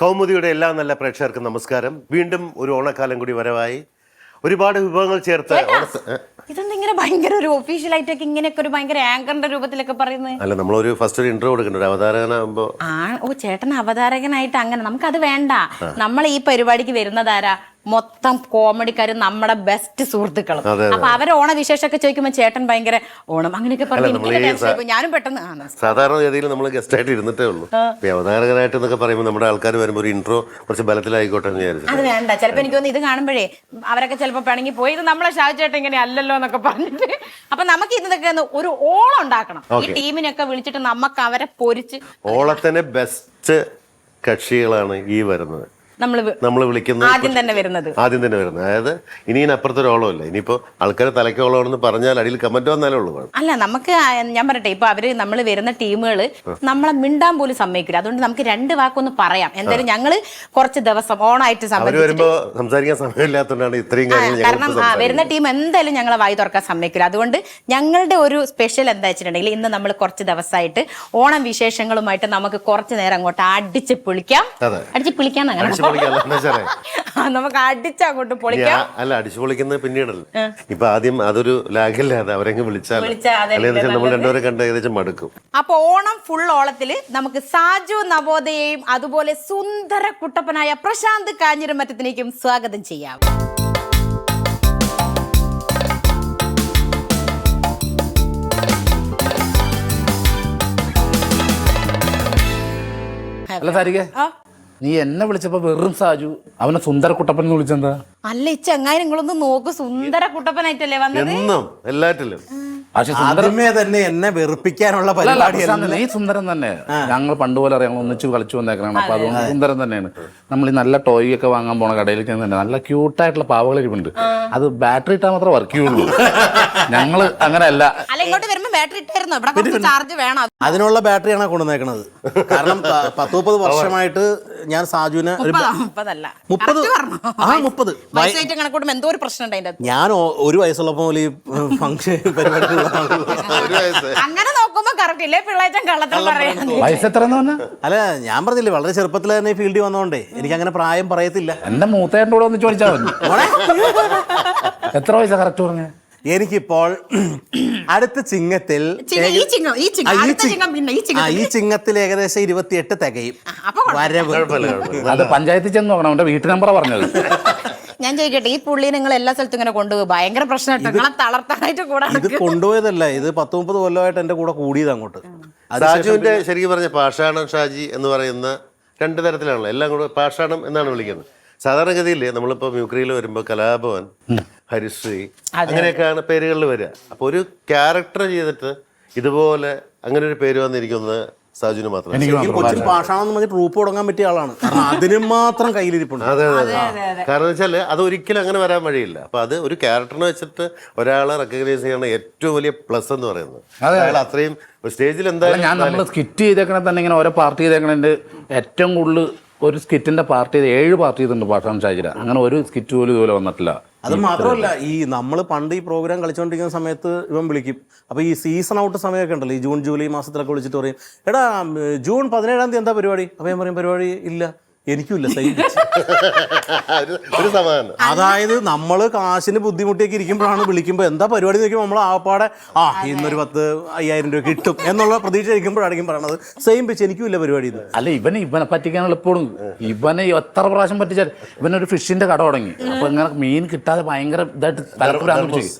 കൗമുദിയുടെ എല്ലാ നല്ല പ്രേക്ഷകർക്കും നമസ്കാരം. വീണ്ടും ഒരു ഓണക്കാലം കൂടി വരവായി. ഒരുപാട് വിഭവങ്ങൾ ചേർത്ത് ഇതെന്തിങ്ങനെ ഭയങ്കര ഒരു ഒഫീഷ്യൽ ആയിട്ടൊക്കെ ഇങ്ങനെയൊക്കെ ഒരു ഭയങ്കര ആങ്കറിന്റെ രൂപത്തിലൊക്കെ പറയുന്നത്. അല്ല, നമ്മളൊരു ഫസ്റ്റ് ഒരു ഇന്റർവ്യൂ കൊടുക്കണ്ട, ഒരു അവതാരകനാകുമ്പോ. ചേട്ടൻ അവതാരകനായിട്ട് അങ്ങനെ നമുക്കത് വേണ്ട. നമ്മൾ ഈ പരിപാടിക്ക് വരുന്നതാരാ? മൊത്തം കോമഡിക്കാരും നമ്മുടെ ബെസ്റ്റ് സുഹൃത്തുക്കളും. അപ്പൊ അവരെ ഓണവിശേഷമൊക്കെ ചോദിക്കുമ്പോ ചേട്ടൻ ഭയങ്കര ഓണം അങ്ങനെയൊക്കെ പറഞ്ഞു. ഞാനും പെട്ടെന്ന് സാധാരണ ഗതിയിൽ നമ്മൾ ഗസ്റ്റ് ആയിട്ട് ഇരുന്നിട്ടേ ഉള്ളൂ. അവതാരകനായിട്ട് എന്നൊക്കെ പറയുമ്പോൾ നമ്മുടെ ആൾക്കാർ വരുമ്പോൾ ഒരു ഇൻട്രോ കുറച്ച് ബലത്തിലായിക്കോട്ടെ എന്ന് വിചാരിച്ചു. അത് വേണ്ട. ചിലപ്പോ എനിക്ക് തോന്നുന്നു ഇത് കാണുമ്പോഴേ അവരൊക്കെ ചിലപ്പോ പിണങ്ങി പോയി ഇത് നമ്മളെ ഷാജേട്ടൻ ഇങ്ങനെ അല്ലല്ലോ എന്നൊക്കെ പറഞ്ഞിട്ട്. അപ്പൊ നമുക്ക് ഇതൊക്കെ ഒരു ഓളം ഉണ്ടാക്കണം. ഈ ടീമിനൊക്കെ വിളിച്ചിട്ട് നമുക്ക് അവരെ പൊരിച്ച് ഓളത്തിന് ബെസ്റ്റ് കക്ഷികളാണ് ഈ വരുന്നത്. നമ്മൾ വിളിക്കുന്നത് ആദ്യം തന്നെ വരുന്നത്. അതായത് ഇനി അപ്പുറത്തൊരു ഓളമില്ല. ഇനിയിപ്പോ ആൾക്കാർ തലയ്ക്ക് ഓളമാണെന്ന് പറഞ്ഞാൽ അടിയിൽ കമന്റ് വന്നാലേ ഉള്ളൂ. അല്ല, നമുക്ക് ഞാൻ പറയട്ടെ, ഇപ്പൊ അവര് നമ്മൾ വരുന്ന ടീമുകൾ നമ്മളെ മിണ്ടാൻ പോലും സമ്മതിക്കില്ല. അതുകൊണ്ട് നമുക്ക് രണ്ട് വാക്കൊന്ന് പറയാം. എന്തായാലും ഞങ്ങള് കുറച്ച് ദിവസം ഓണായിട്ട് വരുമ്പോ സംസാരിക്കാൻ സമയമില്ലാത്തതുകൊണ്ടാണ് ഇത്രയും കാര്യങ്ങൾ. കാരണം വരുന്ന ടീം എന്തായാലും ഞങ്ങളെ വായി തുറക്കാൻ സമ്മതിക്കില്ല. അതുകൊണ്ട് ഞങ്ങളുടെ ഒരു സ്പെഷ്യൽ എന്താ വെച്ചിട്ടുണ്ടെങ്കിൽ ഇന്ന് നമ്മൾ കുറച്ച് ദിവസമായിട്ട് ഓണം വിശേഷങ്ങളുമായിട്ട് നമുക്ക് കുറച്ച് നേരം അങ്ങോട്ട് അടിച്ച് പൊളിക്കാം. നമുക്ക് അടിച്ചങ്ങോട്ട് പൊളിക്കാം. അല്ല, അടിച്ചു പൊളിക്കുന്നത് പിന്നീടല്ല. ഇപ്പൊ ആദ്യം അതൊരു ലാഗില്ലാതെ അവരെങ്ങ് വിളിച്ചാൽ നമ്മൾ രണ്ടുപേരെ കണ്ട് ഏകദേശം മടുക്കും. അപ്പൊ ഓണം ഫുൾ ഓളത്തില് നമുക്ക് സാജു നവോദയെയും അതുപോലെ സുന്ദര കുട്ടപ്പനായ പ്രശാന്ത് കാഞ്ഞിരമറ്റത്തിനേക്കും സ്വാഗതം ചെയ്യാം. അല്ല സാരികേ, നീ എന്നെ വിളിച്ചപ്പോ വെറും സാജു, അവനെ സുന്ദര കുട്ടപ്പൻ എന്ന് വിളിച്ചെന്താ? അല്ല, ഈ ചങ്ങായി നിങ്ങളൊന്ന് നോക്ക്, സുന്ദര കുട്ടപ്പനായിട്ടല്ലേ വന്നത്? എന്നും എല്ലാറ്റിലും. പക്ഷെ ആദ്യമേ തന്നെ എന്നെ വെറുപ്പിക്കാനുള്ള പരിപാടി. നീ സുന്ദരൻ തന്നെ. ഞങ്ങൾ പണ്ടുപോലെ അറിയാം, ഒന്നിച്ച് കളിച്ചു വന്നേക്കണം. അപ്പൊ അതുകൊണ്ട് സുന്ദരൻ തന്നെയാണ്. നമ്മൾ ഈ നല്ല ടോയ് ഒക്കെ വാങ്ങാൻ പോണ കടയിലേക്ക് തന്നെ നല്ല ക്യൂട്ടായിട്ടുള്ള പാവകൾ ഇരിപ്പുണ്ട്. അത് ബാറ്ററി ഇട്ടാൽ മാത്രമേ വർക്ക് ചെയ്യുള്ളൂ. ഞങ്ങള് അങ്ങനെയല്ല. അതിനുള്ള ബാറ്ററിയാണ് കൊണ്ടുവന്നേക്കണത്. കാരണം 10-30 വർഷമായിട്ട് ഞാൻ സാജുവിനെ ഞാൻ 1 വയസ്സുള്ളപ്പോ ഈ ഫംഗ്ഷൻ പരിപാടി അല്ല, ഞാൻ പറഞ്ഞില്ലേ വളരെ ചെറുപ്പത്തിൽ തന്നെ ഫീൽഡിൽ വന്നോണ്ടേ എനിക്ക് അങ്ങനെ പ്രായം പറയത്തില്ല. എന്റെ മൂത്തേന്റെ കൂടെ ഒന്ന് ചോദിച്ചാൽ മതി. എത്ര വയസ്സാ കറക്റ്റ് പറഞ്ഞ? എനിക്കിപ്പോൾ അടുത്ത ചിങ്ങത്തിൽ ഈ ചിങ്ങത്തിൽ ഏകദേശം 28 തികയും. അത് പഞ്ചായത്തിൽ ചെന്ന് നോക്കണം. അവന്റെ വീട്ടു നമ്പറാ പറഞ്ഞത്. ഞാൻ ചോദിക്കട്ടെ, ഈ പുള്ളി നിങ്ങൾ എല്ലാ സ്ഥലത്തും ഇങ്ങനെ കൊണ്ടുപോയി ഭയങ്കര പ്രശ്നമായിട്ട് തളർത്താനായിട്ട് കൂടെ ഇത് കൊണ്ടുപോയതല്ല, ഇത് 10-30 കൊല്ലമായിട്ട് എന്റെ കൂടെ കൂടിയത് അങ്ങോട്ട്. സാജുവിന്റെ ശരിക്കും പറഞ്ഞ പാഷാണം ഷാജി എന്ന് പറയുന്ന 2 തരത്തിലാണല്ലോ. എല്ലാം കൂടെ പാഷാണം എന്നാണ് വിളിക്കുന്നത്. സാധാരണഗതിയിൽ നമ്മളിപ്പോ മ്യൂക്രിയിൽ വരുമ്പോൾ കലാഭവൻ, ഹരിശ്രീ അങ്ങനെയൊക്കെയാണ് പേരുകളിൽ വരിക. അപ്പൊ ഒരു ക്യാരക്ടർ ചെയ്തിട്ട് ഇതുപോലെ അങ്ങനെ ഒരു പേര് വന്നിരിക്കുന്നത് സാജുവിന് മാത്രമേ. കൊച്ചിൻ പാഷാണെന്ന് പറഞ്ഞ് ട്രൂപ്പ് തുടങ്ങാൻ പറ്റിയ ആളാണ്. അതിന് മാത്രം കയ്യിലിരിപ്പുണ്ട്. അതെ. കാരണം വെച്ചാൽ അത് ഒരിക്കലും അങ്ങനെ വരാൻ വഴിയില്ല. അപ്പൊ അത് ഒരു ക്യാരക്ടറിനെ വെച്ചിട്ട് ഒരാളെ റെക്കഗ്നൈസ് ചെയ്യണ ഏറ്റവും വലിയ പ്ലസ് എന്ന് പറയുന്നത്. അയാൾ അത്രയും സ്റ്റേജിൽ എന്തായാലും ഞാൻ നമ്മൾ സ്കിറ്റ് ചെയ്തേക്കണേ തന്നെ ഇങ്ങനെ ഓരോ പാർട്ടി ചെയ്തേക്കണേ ഏറ്റവും കൂടുതൽ ഒരു സ്കിറ്റിന്റെ പാർട്ടി 7 പാർട്ടി ചെയ്തിട്ടുണ്ട് പാഷാണം ഷാജിര. അങ്ങനെ ഒരു സ്കിറ്റ് പോലും ഇതുപോലെ വന്നിട്ടില്ല. അത് മാത്രമല്ല, ഈ നമ്മൾ പണ്ട് ഈ പ്രോഗ്രാം കളിച്ചുകൊണ്ടിരിക്കുന്ന സമയത്ത് ഇവൻ വിളിക്കും. അപ്പോൾ ഈ സീസൺ ഔട്ട് സമയമൊക്കെ ഉണ്ടല്ലോ, ഈ ജൂൺ ജൂലൈ മാസത്തിലൊക്കെ വിളിച്ചിട്ട് പറയും, എടാ ജൂൺ 17-ാം തീയതി എന്താ പരിപാടി? അപ്പോൾ ഞാൻ പറയും, പരിപാടി ഇല്ല, എനിക്കുമില്ല. ഒരു സമാധാനം. അതായത് നമ്മൾ കാശിന് ബുദ്ധിമുട്ടിയൊക്കെ ഇരിക്കുമ്പോഴാണ് വിളിക്കുമ്പോൾ എന്താ പരിപാടി നോക്കുമ്പോൾ നമ്മൾ ആപ്പാടെ ഇന്നൊരു 10,000 രൂപ കിട്ടും എന്നുള്ള പ്രതീക്ഷ ഇരിക്കുമ്പോഴായിരിക്കും പറയണത് സെയിം പിച്ച് എനിക്കുമില്ല പരിപാടി. ഇത് അല്ല, ഇവനെ പറ്റിക്കാനുള്ള എപ്പോഴും ഇവനെ എത്ര പ്രാവശ്യം പറ്റിച്ചാൽ ഇവനൊരു ഫിഷിന്റെ കട തുടങ്ങി. അപ്പൊ ഇങ്ങനെ മീൻ കിട്ടാതെ ഭയങ്കര ഇതായിട്ട് തലപ്പുരാന്ന് ചെയ്യും.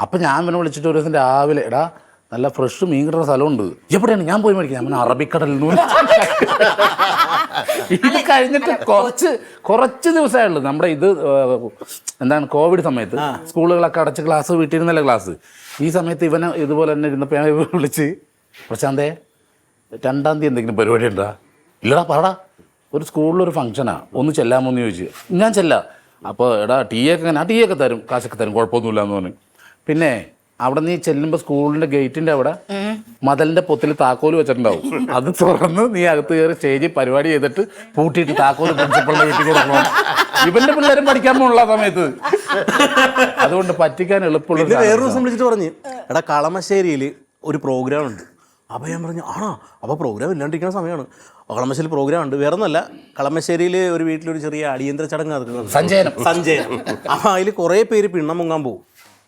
അപ്പൊ ഞാൻ ഇവനെ വിളിച്ചിട്ട് ഒരു ദിവസം രാവിലെ, എടാ നല്ല ഫ്രഷ് മീൻ കിട്ടുന്ന സ്ഥലമുണ്ട്, എവിടെയാണ്? ഞാൻ പോയി മേടിക്കാം. ഞാൻ അറബിക്കടലിൽ നിന്ന്. ഇത് കഴിഞ്ഞിട്ട് കുറച്ച് ദിവസമായുള്ളൂ. നമ്മുടെ ഇത് എന്താണ് കോവിഡ് സമയത്ത് സ്കൂളുകളൊക്കെ അടച്ച് ക്ലാസ് വീട്ടിൽ നിന്നല്ല ക്ലാസ്. ഈ സമയത്ത് ഇവനെ ഇതുപോലെ തന്നെ ഇരുന്നപ്പോൾ ഞാൻ വിളിച്ച്, പ്രശാന്തേ 2-ാം തീയതി എന്തെങ്കിലും പരിപാടി ഉണ്ടാ? ഇല്ലടാ പറടാ, ഒരു സ്കൂളിലൊരു ഫംഗ്ഷനാ, ഒന്ന് ചെല്ലാമോ എന്ന് ചോദിച്ചു. ഞാൻ ചെല്ലാം. അപ്പോൾ എടാ ടീ ഒക്കെ തരും, കാശൊക്കെ തരും, കുഴപ്പമൊന്നുമില്ല എന്ന് പറഞ്ഞു. പിന്നെ അവിടെ നീ ചെല്ലുമ്പോൾ സ്കൂളിന്റെ ഗേറ്റിന്റെ അവിടെ മതലിന്റെ പൊത്തിൽ താക്കോല് വെച്ചിട്ടുണ്ടാവും. അത് തുറന്ന് നീ അകത്ത് കയറി സ്റ്റേജിൽ പരിപാടി ചെയ്തിട്ട് പൂട്ടിയിട്ട് താക്കോല് പ്രിൻസിപ്പളിന്റെ വീട്ടിൽ കൊടുക്കണം. ഇവന്റെ പിള്ളേരും പഠിക്കാൻ പോലുള്ള സമയത്ത്. അതുകൊണ്ട് പറ്റിക്കാൻ എളുപ്പമുള്ള. വേറൊരു ദിവസം വിളിച്ചിട്ട് പറഞ്ഞു, എടാ കളമശ്ശേരിയിൽ ഒരു പ്രോഗ്രാം ഉണ്ട്, അപ്പോൾ ഞാൻ പറഞ്ഞു ആണോ, അപ്പോൾ പ്രോഗ്രാം ഇല്ലാണ്ടിരിക്കുന്ന സമയമാണ്. കളമശ്ശേരി പ്രോഗ്രാം ഉണ്ട്. വേറെ ഒന്നല്ല, കളമശ്ശേരിയിൽ ഒരു വീട്ടിലൊരു ചെറിയ അടിയന്തര ചടങ്ങ് നടക്കുന്നത്, സഞ്ചയനം. അപ്പോൾ അതിൽ കുറേ പേര് പിണ്ണം മുങ്ങാൻ പോകും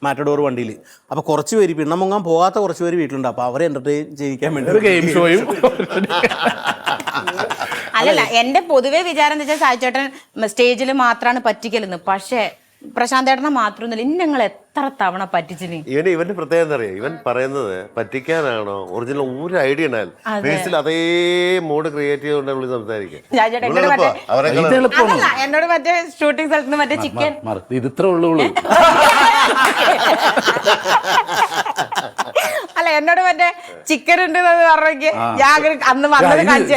മാറ്റഡോർ വണ്ടിയിൽ. അപ്പോൾ കുറച്ച് പേര് പിണ്ണം മുങ്ങാൻ പോകാത്ത കുറച്ച് പേര് വീട്ടിലുണ്ട്. അപ്പോൾ അവരെ എൻ്റർടൈൻ ചെയ്യിക്കാൻ വേണ്ടി ഗെയിം ഷോയും. അല്ലല്ല, എന്റെ പൊതുവെ വിചാരം എന്താ വെച്ചാൽ സായിച്ചേട്ടൻ സ്റ്റേജിൽ മാത്രമാണ് പറ്റിക്കലെന്ന്. പക്ഷേ പ്രശാന്ത് ഏട്ടനെ മാത്രമൊന്നുമില്ല, ഇനി ഞങ്ങൾ എത്ര തവണ പറ്റിച്ചിന്. ഇവന്റെ പ്രത്യേകത എന്താ അറിയാം, ഇവൻ പറയുന്നത് പറ്റിക്കാനാണോ ഒറിജിനൽ ഒരു ഐഡിയ ഉണ്ടായാലും ഫേസിൽ അതേ മൂഡ് ക്രിയേറ്റ് ചെയ്തുകൊണ്ട് സംസാരിക്കും. അതല്ല, എന്നോട് മറ്റേ ഷൂട്ടിംഗ് സ്ഥലത്ത് നിന്ന് മറ്റേ ചിക്കൻ ഇത് ഇത്ര ഉള്ളൂ. അല്ല, എന്നോട് മറ്റേ ചിക്കൻ ഉണ്ട് പറഞ്ഞെങ്കിൽ ഞാൻ അന്ന് വന്നത് കാണിച്ചു.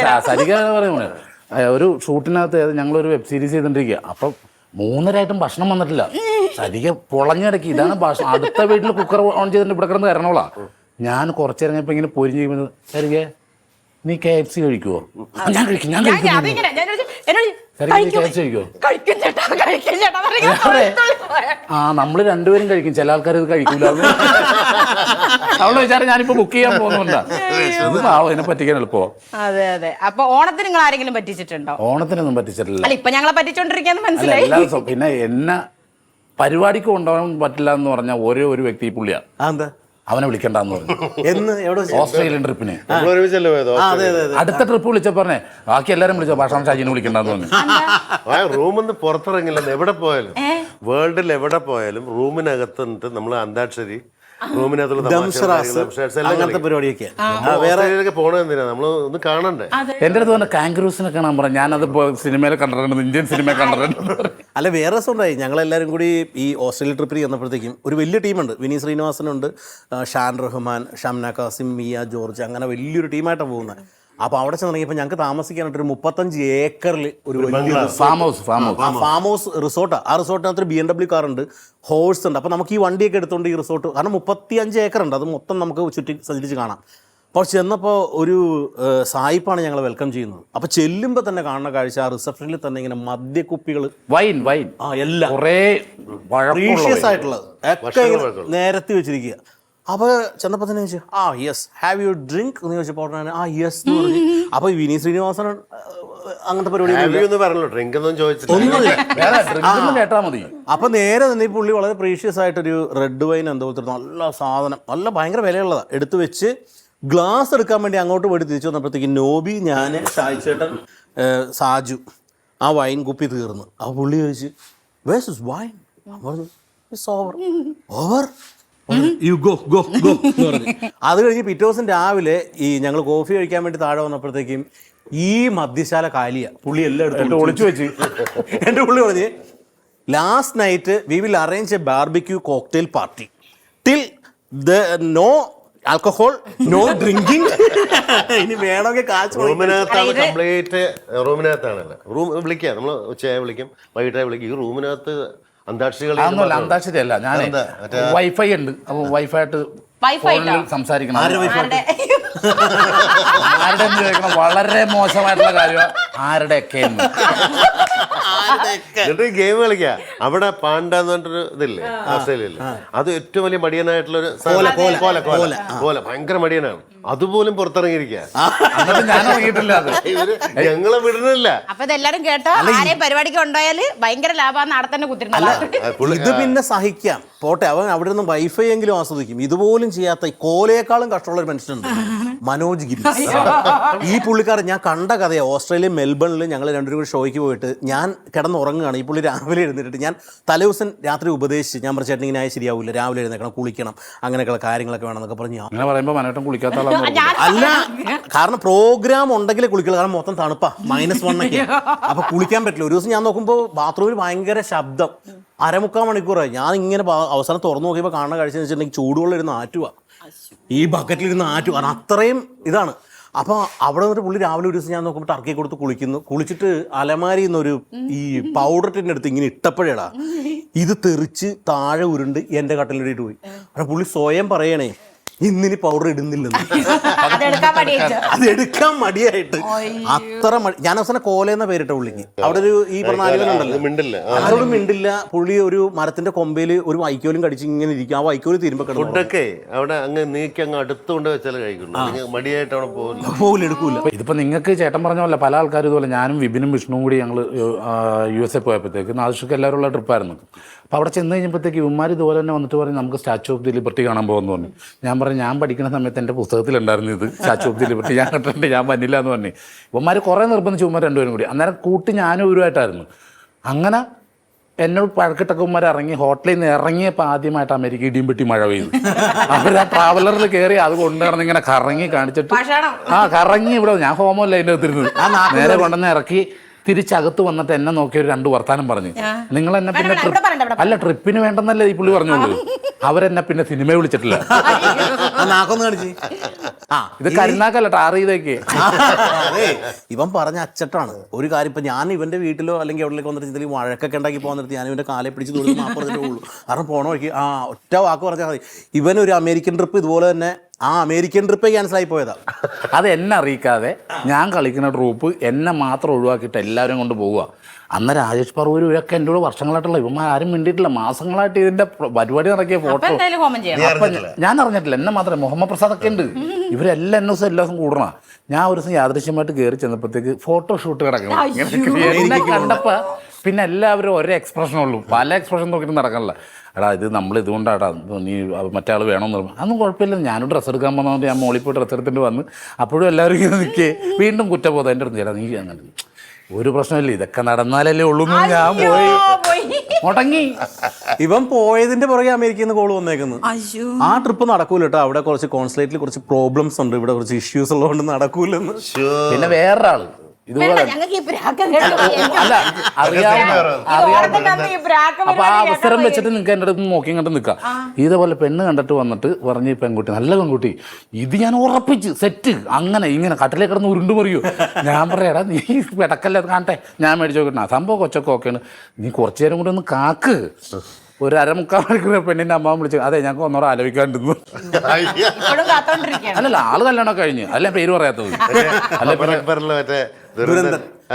ഒരു ഷൂട്ടിനകത്ത് ഞങ്ങളൊരു വെബ് സീരീസ് ചെയ്തോണ്ടിരിക്കുക. അപ്പം 3 ഭക്ഷണം വന്നിട്ടില്ല. ശരിക്കും പൊളഞ്ഞിടക്കി. ഇതാണ് ഭക്ഷണം. അടുത്ത വീട്ടിൽ കുക്കർ ഓൺ ചെയ്തിട്ട് ഇവിടെ കിടന്ന് കരണോളാ. ഞാൻ കുറച്ചേരങ്ങപ്പോ ഇങ്ങനെ പൊരിഞ്ഞ് കഴിയുമ്പോൾ ശരിക്കേ നീ KFC കഴിക്കുവോ? ഞാൻ കഴിക്കും. നമ്മള് രണ്ടുപേരും കഴിക്കും, ചില ആൾക്കാർ ഇത് കഴിക്കൂല. അവളെ വിചാരം ഞാനിപ്പോ ബുക്ക് ചെയ്യാൻ പോകുന്നുണ്ടാ. അതിനെ പറ്റിക്കാൻ എളുപ്പമോ? അതെ അതെ. അപ്പൊ ഓണത്തിന് നിങ്ങൾ ആരെങ്കിലും പറ്റിച്ചിട്ടുണ്ടോ? ഓണത്തിനൊന്നും പറ്റിച്ചിട്ടില്ല. അല്ല, ഇപ്പൊ ഞങ്ങളെ പറ്റിച്ചോണ്ടിരിക്കാന്ന് മനസ്സിലായി. എല്ലാ ദിവസവും. പിന്നെ എന്നെ പരിപാടിക്ക് കൊണ്ടുപോകാൻ പറ്റില്ല എന്ന് പറഞ്ഞ ഒരേ ഒരു വ്യക്തി ഈ പുള്ളിയാണ്. എന്താ അവനെ വിളിക്കണ്ടെന്ന് പറഞ്ഞു. എന്ന് എവിടെ? ഓസ്ട്രേലിയൻ ട്രിപ്പിന്. അടുത്ത ട്രിപ്പ് വിളിച്ച പറഞ്ഞേ ബാക്കി എല്ലാരും വിളിച്ചോ, ഭാഷാ ഷാജിനെ വിളിക്കണ്ടെന്ന് പറഞ്ഞു. റൂമിൽ നിന്ന് പുറത്തിറങ്ങില്ല. എവിടെ പോയാലും വേൾഡിൽ എവിടെ പോയാലും റൂമിനകത്ത് നിന്നിട്ട് നമ്മൾ അന്താക്ഷരി അങ്ങനത്തെ പരിപാടിയൊക്കെ പോണെന്തിനാ നമ്മൾ ഒന്ന് കാണണ്ടേ? എന്റെ അടുത്ത് പറഞ്ഞ കാങ്കറൂസിനെ കാണാൻ പറഞ്ഞു. ഞാനത് സിനിമയിൽ കണ്ടിട്ടുണ്ട്, ഇന്ത്യൻ സിനിമ കണ്ടിട്ടുണ്ട്. അല്ല, വേറെ രസം ഉണ്ടായി. ഞങ്ങളെല്ലാവരും കൂടി ഈ ഓസ്ട്രേലിയ ട്രിപ്പിൽ ചെന്നപ്പോഴത്തേക്കും ഒരു വലിയ ടീമുണ്ട്. വിനീത് ശ്രീനിവാസനുണ്ട്, ഷാൻ റഹ്മാൻ, ഷംന കാസിം, മിയ ജോർജ്, അങ്ങനെ വലിയൊരു ടീമായിട്ടാണ് പോകുന്നത്. അപ്പോൾ അവിടെ ചെന്നിറങ്ങിയപ്പോൾ ഞങ്ങൾക്ക് താമസിക്കാനായിട്ട് ഒരു 35 ഏക്കറിൽ ഒരു ഫാം ഹൗസ് റിസോർട്ടാണ്. ആ റിസോർട്ടിനകത്ത് ഒരു BMW കാറുണ്ട്, ഹോഴ്സ് ഉണ്ട്. അപ്പോൾ നമുക്ക് ഈ വണ്ടിയൊക്കെ എടുത്തുകൊണ്ട് ഈ റിസോർട്ട്, കാരണം 35 ഏക്കറുണ്ട്, അത് മൊത്തം നമുക്ക് ചുറ്റി സഞ്ചരിച്ച് കാണാം. അപ്പോൾ ചെന്നപ്പോൾ ഒരു സായിപ്പാണ് ഞങ്ങളെ വെൽക്കം ചെയ്യുന്നത്. അപ്പോൾ ചെല്ലുമ്പോൾ തന്നെ കാണുന്ന കാഴ്ച, ആ റിസപ്ഷനിൽ തന്നെ ഇങ്ങനെ മദ്യക്കുപ്പികൾ, വൈൻ എല്ലാം കുറേ പ്രീഷ്യസ് ആയിട്ടുള്ളത് ഒക്കെ നേരത്തി വെച്ചിരിക്കുക. അപ്പോൾ ചെന്നപ്പോൾ തന്നെ ചോദിച്ചു യെസ് ഹാവ് യു ഡ്രിങ്ക് എന്ന് ചോദിച്ചപ്പോൾ യെസ് എന്ന് പറഞ്ഞു. അപ്പോൾ വിനീത് ശ്രീനിവാസൻ അങ്ങനത്തെ പരിപാടി കേട്ടാ മതി. അപ്പോൾ നേരെ തന്നെ ഈ പുള്ളി വളരെ പ്രീഷ്യസ് ആയിട്ടൊരു റെഡ് വൈൻ എന്തോ നല്ല സാധനം, നല്ല ഭയങ്കര വിലയുള്ളതാണ്, എടുത്തു വെച്ച് ഗ്ലാസ് എടുക്കാൻ വേണ്ടി അങ്ങോട്ട് പോയിട്ട് തിരിച്ചു വന്നപ്പോഴത്തേക്ക് നോബി, ഞാൻ, ഷായിച്ചേട്ടൻ, സാജു ആ വൈൻ കുപ്പി തീർന്നു. അപ്പോൾ പുള്ളി ചോദിച്ചു where's is wine? It's over you go go go എന്ന് പറഞ്ഞു. അത് കഴിഞ്ഞ് പിറ്റേ ദിവസം രാവിലെ ഈ ഞങ്ങൾ കോഫി കഴിക്കാൻ വേണ്ടി താഴെ വന്നപ്പോഴത്തേക്കും ഈ മദ്യശാല കാലിയ. പുള്ളി എല്ലാം എടുത്ത് ഒളിച്ചു വെച്ച്. എൻ്റെ പുള്ളി പറഞ്ഞ് last night we will arrange a barbecue cocktail party till no alcohol, no drinking. ഇനി വേണമെങ്കിൽ കാശ് റൂമിനകത്താണ് കംപ്ലീറ്റ്. റൂമിനകത്താണല്ലോ റൂം വിളിക്കാം, നമ്മൾ ഉച്ചയായി വിളിക്കും, വൈകിട്ടായി വിളിക്കും. ഈ റൂമിനകത്ത് അന്താക്ഷരി അല്ല, ഞാൻ വൈഫൈ ഉണ്ട്. അപ്പൊ വൈഫൈ ആയിട്ട് ഫോണിൽ സംസാരിക്കണം. ആരുടെ ചോദിക്കണം, വളരെ മോശമായിട്ടുള്ള കാര്യമാണ്. ആരുടെയൊക്കെ ഗെയിം കളിക്കുക. അവിടെ പാണ്ട എന്ന് പറഞ്ഞൊരു ഇതില്ലേ ഓസ്ട്രേലിയയിൽ, അത് ഏറ്റവും വലിയ മടിയനായിട്ടുള്ളൊരു കോല, ഭയങ്കര മടിയനാണ്. അതുപോലും പുറത്തിറങ്ങിയിരിക്കുക. ഞാൻ ഇറങ്ങിയിട്ടില്ല. അത് ഞങ്ങളെ വിടുന്നില്ല. അപ്പൊ ഇതെല്ലാരും കേട്ടോ, ആരെയും പരിപാടിക്ക് കൊണ്ടുപോയാല് ഭയങ്കര ലാഭം അവിടെ തന്നെ കുത്തിരുന്നു. ഇത് പിന്നെ സഹിക്കാം, പോട്ടെ, അവൻ അവിടെ നിന്ന് വൈഫൈ എങ്കിലും ആസ്വദിക്കും. ഇതുപോലും ചെയ്യാത്ത ഈ കോലയേക്കാളും കഷ്ടമുള്ള ഒരു മനുഷ്യനുണ്ട്, മനോജ് ഗിരി. ഈ പുള്ളിക്കാരൻ ഞാൻ കണ്ട കഥയാണ്. ഓസ്ട്രേലിയ മെൽബണിൽ ഞങ്ങൾ രണ്ടുപേരും കൂടി ഷോയ്ക്ക് പോയിട്ട് ഞാൻ കിടന്നുറങ്ങുകയാണ്. ഈ പുള്ളി രാവിലെ എഴുന്നേറ്റിട്ട് ഞാൻ തലേദിവസം രാത്രി ഉപദേശിച്ച്, ഞാൻ പറഞ്ഞ ചേട്ടൻ ഇങ്ങനെ ആയി ശരിയാവില്ല, രാവിലെ എഴുന്നേക്കണം, കുളിക്കണം, അങ്ങനെയൊക്കെയുള്ള കാര്യങ്ങളൊക്കെ വേണമെന്നൊക്കെ പറഞ്ഞു. അങ്ങനെ പറയുമ്പോൾ മനോട്ടം കുളിക്കാത്ത അല്ല, കാരണം പ്രോഗ്രാം ഉണ്ടെങ്കിലേ കുളിക്കുള്ളൂ, കാരണം മൊത്തം തണുപ്പാ, -1 ഒക്കെ. അപ്പൊ കുളിക്കാൻ പറ്റില്ല. ഒരു ദിവസം ഞാൻ നോക്കുമ്പോൾ ബാത്റൂമിൽ ഭയങ്കര ശബ്ദം, 1/4 മണിക്കൂറായി. ഞാൻ ഇങ്ങനെ അവസാനം തുറന്നു നോക്കിയപ്പോൾ കാണുന്ന കാഴ്ച എന്ന് വെച്ചിട്ടുണ്ടെങ്കിൽ ചൂടുവെള്ളം ഇരുന്ന് ആറ്റുക, ഈ ബക്കറ്റിലിരുന്ന് ആറ്റുക, കാരണം അത്രയും ഇതാണ്. അപ്പോൾ അവിടെ നിന്നിട്ട് പുള്ളി രാവിലെ ഒരു ദിവസം ഞാൻ നോക്കുമ്പോൾ ടർക്കി കൊടുത്ത് കുളിച്ചിട്ട് അലമാരിയിൽ നിന്നൊരു ഈ പൗഡർ ടിൻ്റെ അടുത്ത് ഇങ്ങനെ ഇട്ടപ്പോഴേടാ ഇത് തെറിച്ച് താഴെ ഉരുണ്ട് എൻ്റെ കട്ടിലിട്ട് പോയി. അപ്പോൾ പുള്ളി സ്വയം പറയണേ ഇന്നിനി പൗഡർ ഇടുന്നില്ലെന്ന്. അതെടുക്കാൻ മടിയായിട്ട്. അത് എടുക്കാൻ മടിയായിട്ട് അത്ര ഞാൻ അവസാനം കോലെന്ന പേരിട്ട പുള്ളിക്ക്. അവിടെ ഒരു ഈ പറഞ്ഞ ആലുവനുണ്ടല്ലോ, അതോട് മിണ്ടില്ല. പുള്ളി ഒരു മരത്തിന്റെ കൊമ്പയിൽ ഒരു വൈക്കോലും കടിച്ച് ഇങ്ങനെ ഇരിക്കും. ആ വൈക്കോല് തീരുമ്പോ ഫുഡൊക്കെ അവിടെ അങ്ങ് നീക്കി അങ്ങ് അടുത്തുകൊണ്ട് വെച്ചാൽ കഴിക്കുള്ളൂ, മടിയായിട്ട് അവിടെ പോകില്ല, എടുക്കൂല. ഇതിപ്പോൾ നിങ്ങൾക്ക് ചേട്ടൻ പറഞ്ഞ പോലെ പല ആൾക്കാരും ഇതുപോലെ ഞാനും വിപിനും വിഷ്ണുവും കൂടി ഞങ്ങൾ USA പോയപ്പോഴത്തേക്ക് നാദിഷക്ക് എല്ലാവരും ഉള്ള ട്രിപ്പായിരുന്നു. അപ്പോൾ അവിടെ ചെന്ന് കഴിഞ്ഞപ്പോഴത്തേക്ക് ഇവന്മാർ ഇതുപോലെ തന്നെ വന്നിട്ട് പറയും നമുക്ക് സ്റ്റാച്യു ഓഫ് ദി ലിബർട്ടി കാണാൻ പോകുമെന്ന് പറഞ്ഞു. ഞാൻ പറഞ്ഞു ഞാൻ പഠിക്കുന്ന സമയത്ത് എൻ്റെ പുസ്തകത്തിലുണ്ടായിരുന്നു ഇത് സ്റ്റാച്യു ഓഫ് ദി ലിബർട്ടി, ഞാൻ കണ്ടിട്ടുണ്ട്, ഞാൻ വന്നില്ല എന്ന് പറഞ്ഞു. ഇവന്മാർ കുറേ നിർബന്ധിച്ചു ഇവന്മാർ രണ്ടുപേരും കൂടി. അന്നേരം കൂട്ടി ഞാനും ഇവരുമായിട്ടായിരുന്നു. അങ്ങനെ എന്നോട് പഴക്കിട്ടക്കന്മാർ ഇറങ്ങി ഹോട്ടലിൽ നിന്ന് ഇറങ്ങിയപ്പോൾ ആദ്യമായിട്ട് അമേരിക്ക ഇടിയും പെട്ടി മഴ പെയ്തു. അവർ ആ ട്രാവലറിൽ കയറി അത് കൊണ്ടുവന്ന് ഇങ്ങനെ കറങ്ങി കാണിച്ചിട്ട് കറങ്ങി ഇവിടെ ഞാൻ ഹോമല്ല അതിൻ്റെ അകത്തിരുന്നത് നേരെ കൊണ്ടുവന്ന് ഇറക്കി തിരിച്ചകത്ത് വന്നിട്ട് എന്നെ നോക്കി ഒരു 2 വർത്താനം പറഞ്ഞു. നിങ്ങൾ എന്നെ പിന്നെ അല്ല ട്രിപ്പിന് വേണ്ടെന്നല്ലേ ഈ പുള്ളി പറഞ്ഞോളൂ. അവരെന്നെ പിന്നെ സിനിമ വിളിച്ചിട്ടില്ല. ഇത് കരുനാക്കല്ല ടാർ ചെയ്തേക്ക്. അതെ, ഇവൻ പറഞ്ഞ അച്ചട്ടാണ് ഒരു കാര്യം. ഇപ്പൊ ഞാൻ ഇവന്റെ വീട്ടിലോ അല്ലെങ്കിൽ എവിടേക്ക് വന്നിട്ട് എന്തെങ്കിലും വഴക്കൊക്കെ ഉണ്ടാക്കി പോകാൻ നിർത്തി ഞാൻ ഇവന്റെ കാലെ പിടിച്ച് തൊഴിൽ മാപ്പറഞ്ഞിട്ടേ ഉള്ളൂ. കാരണം പോണ വഴിക്ക് ഒറ്റ വാക്ക് പറഞ്ഞാൽ മതി. ഇവനൊരു അമേരിക്കൻ ട്രിപ്പ് ഇതുപോലെ തന്നെ ആ അമേരിക്കൻ ട്രിപ്പ് ക്യാൻസൽ ആയി പോയതാ. അത് എന്നെ അറിയിക്കാതെ ഞാൻ കളിക്കുന്ന ട്രൂപ്പ് എന്നെ മാത്രം ഒഴിവാക്കിയിട്ട് എല്ലാവരും കൊണ്ട് പോവുക. അന്ന് രാജേഷ് പറവൂർ ഇവരൊക്കെ എൻ്റെ കൂടെ വർഷങ്ങളായിട്ടുള്ള ഇവന്മാർ ആരും മിണ്ടിയിട്ടില്ല. മാസങ്ങളായിട്ട് ഇതിന്റെ പരിപാടി നടക്കിയ ഫോട്ടോ ഞാൻ അറിഞ്ഞിട്ടില്ല. എന്നെ മാത്രമേ മുഹമ്മദ് പ്രസാദ് ഒക്കെ ഉണ്ട്. ഇവരെല്ലാം എല്ലാ ദിവസം കൂടണ. ഞാൻ ഒരു ദിവസം യാദൃശ്യമായിട്ട് കയറി ചെന്നപ്പോഴത്തേക്ക് ഫോട്ടോഷൂട്ട് കിടക്കണം. എന്നെ കണ്ടപ്പോൾ പിന്നെ എല്ലാവരും ഒരേ എക്സ്പ്രഷനുള്ളൂ, പല എക്സ്പ്രഷൻ നോക്കിയിട്ട് നടക്കണില്ല. എടാ ഇത് നമ്മൾ ഇതുകൊണ്ടാടാ നീ മറ്റേ ആൾ വേണമെന്ന് പറഞ്ഞു. അതൊന്നും കുഴപ്പമില്ല, ഞാനും ഡ്രസ്സ് എടുക്കാൻ പോകുന്നതുകൊണ്ട് ഞാൻ മോളിൽ പോയി ഡ്രസ്സ് എടുത്തിട്ട് വന്ന് അപ്പോഴും എല്ലാവരും ഇങ്ങനെ നിൽക്കേ വീണ്ടും കുറ്റബോധം എൻ്റെ അടുത്ത് ചേട്ടാ നീ അങ്ങനെ ഒരു പ്രശ്നമില്ല, ഇതൊക്കെ നടന്നാലല്ലേ ഉള്ളൂ. ഞാൻ പോയി മുടങ്ങി. ഇവൻ പോയതിന്റെ പുറകെ അമേരിക്കയിൽ നിന്ന് കോൾ വന്നേക്കുന്നു. ആ ട്രിപ്പ് നടക്കൂല കേട്ടോ, അവിടെ കുറച്ച് കോൺസുലേറ്റിൽ കുറച്ച് പ്രോബ്ലംസ് ഉണ്ട്, ഇവിടെ കുറച്ച് ഇഷ്യൂസ് ഉള്ളതുകൊണ്ട് നടക്കൂലെന്ന്. പിന്നെ വേറൊരാള് ഇതുപോലെ അല്ല അറിയാവുന്ന അപ്പൊ ആ അവസരം വെച്ചിട്ട് നിങ്ങൾക്ക് എൻ്റെ അടുത്ത് നോക്കി കണ്ട് നിൽക്കാം. ഇതേപോലെ പെണ്ണ് കണ്ടിട്ട് വന്നിട്ട് പറഞ്ഞ് പെൺകുട്ടി നല്ല പെൺകുട്ടി ഇത് ഞാൻ ഉറപ്പിച്ച് സെറ്റ് അങ്ങനെ ഇങ്ങനെ കട്ടിലേ കിടന്ന് ഉരുണ്ടു മറിയോ. ഞാൻ പറയാടാ നീ പെടക്കല്ലേ കാണട്ടെ, ഞാൻ മേടിച്ചു നോക്കട്ടെ. സംഭവം കൊച്ചൊക്കെ ഓക്കെയാണ്, നീ കുറച്ചു നേരം കൂടി ഒന്ന് കാക്ക്. ഒരു 1/4 മണിക്കൂർ പെണ്ണിന്റെ അമ്മ വിളിച്ചു അതെ ഞങ്ങൾക്ക് ഒന്നോടെ ആലോചിക്കാണ്ടിരുന്നു. അല്ലല്ല ആള് കല്യാണം കഴിഞ്ഞ് അല്ല പേര് പറയാത്തത്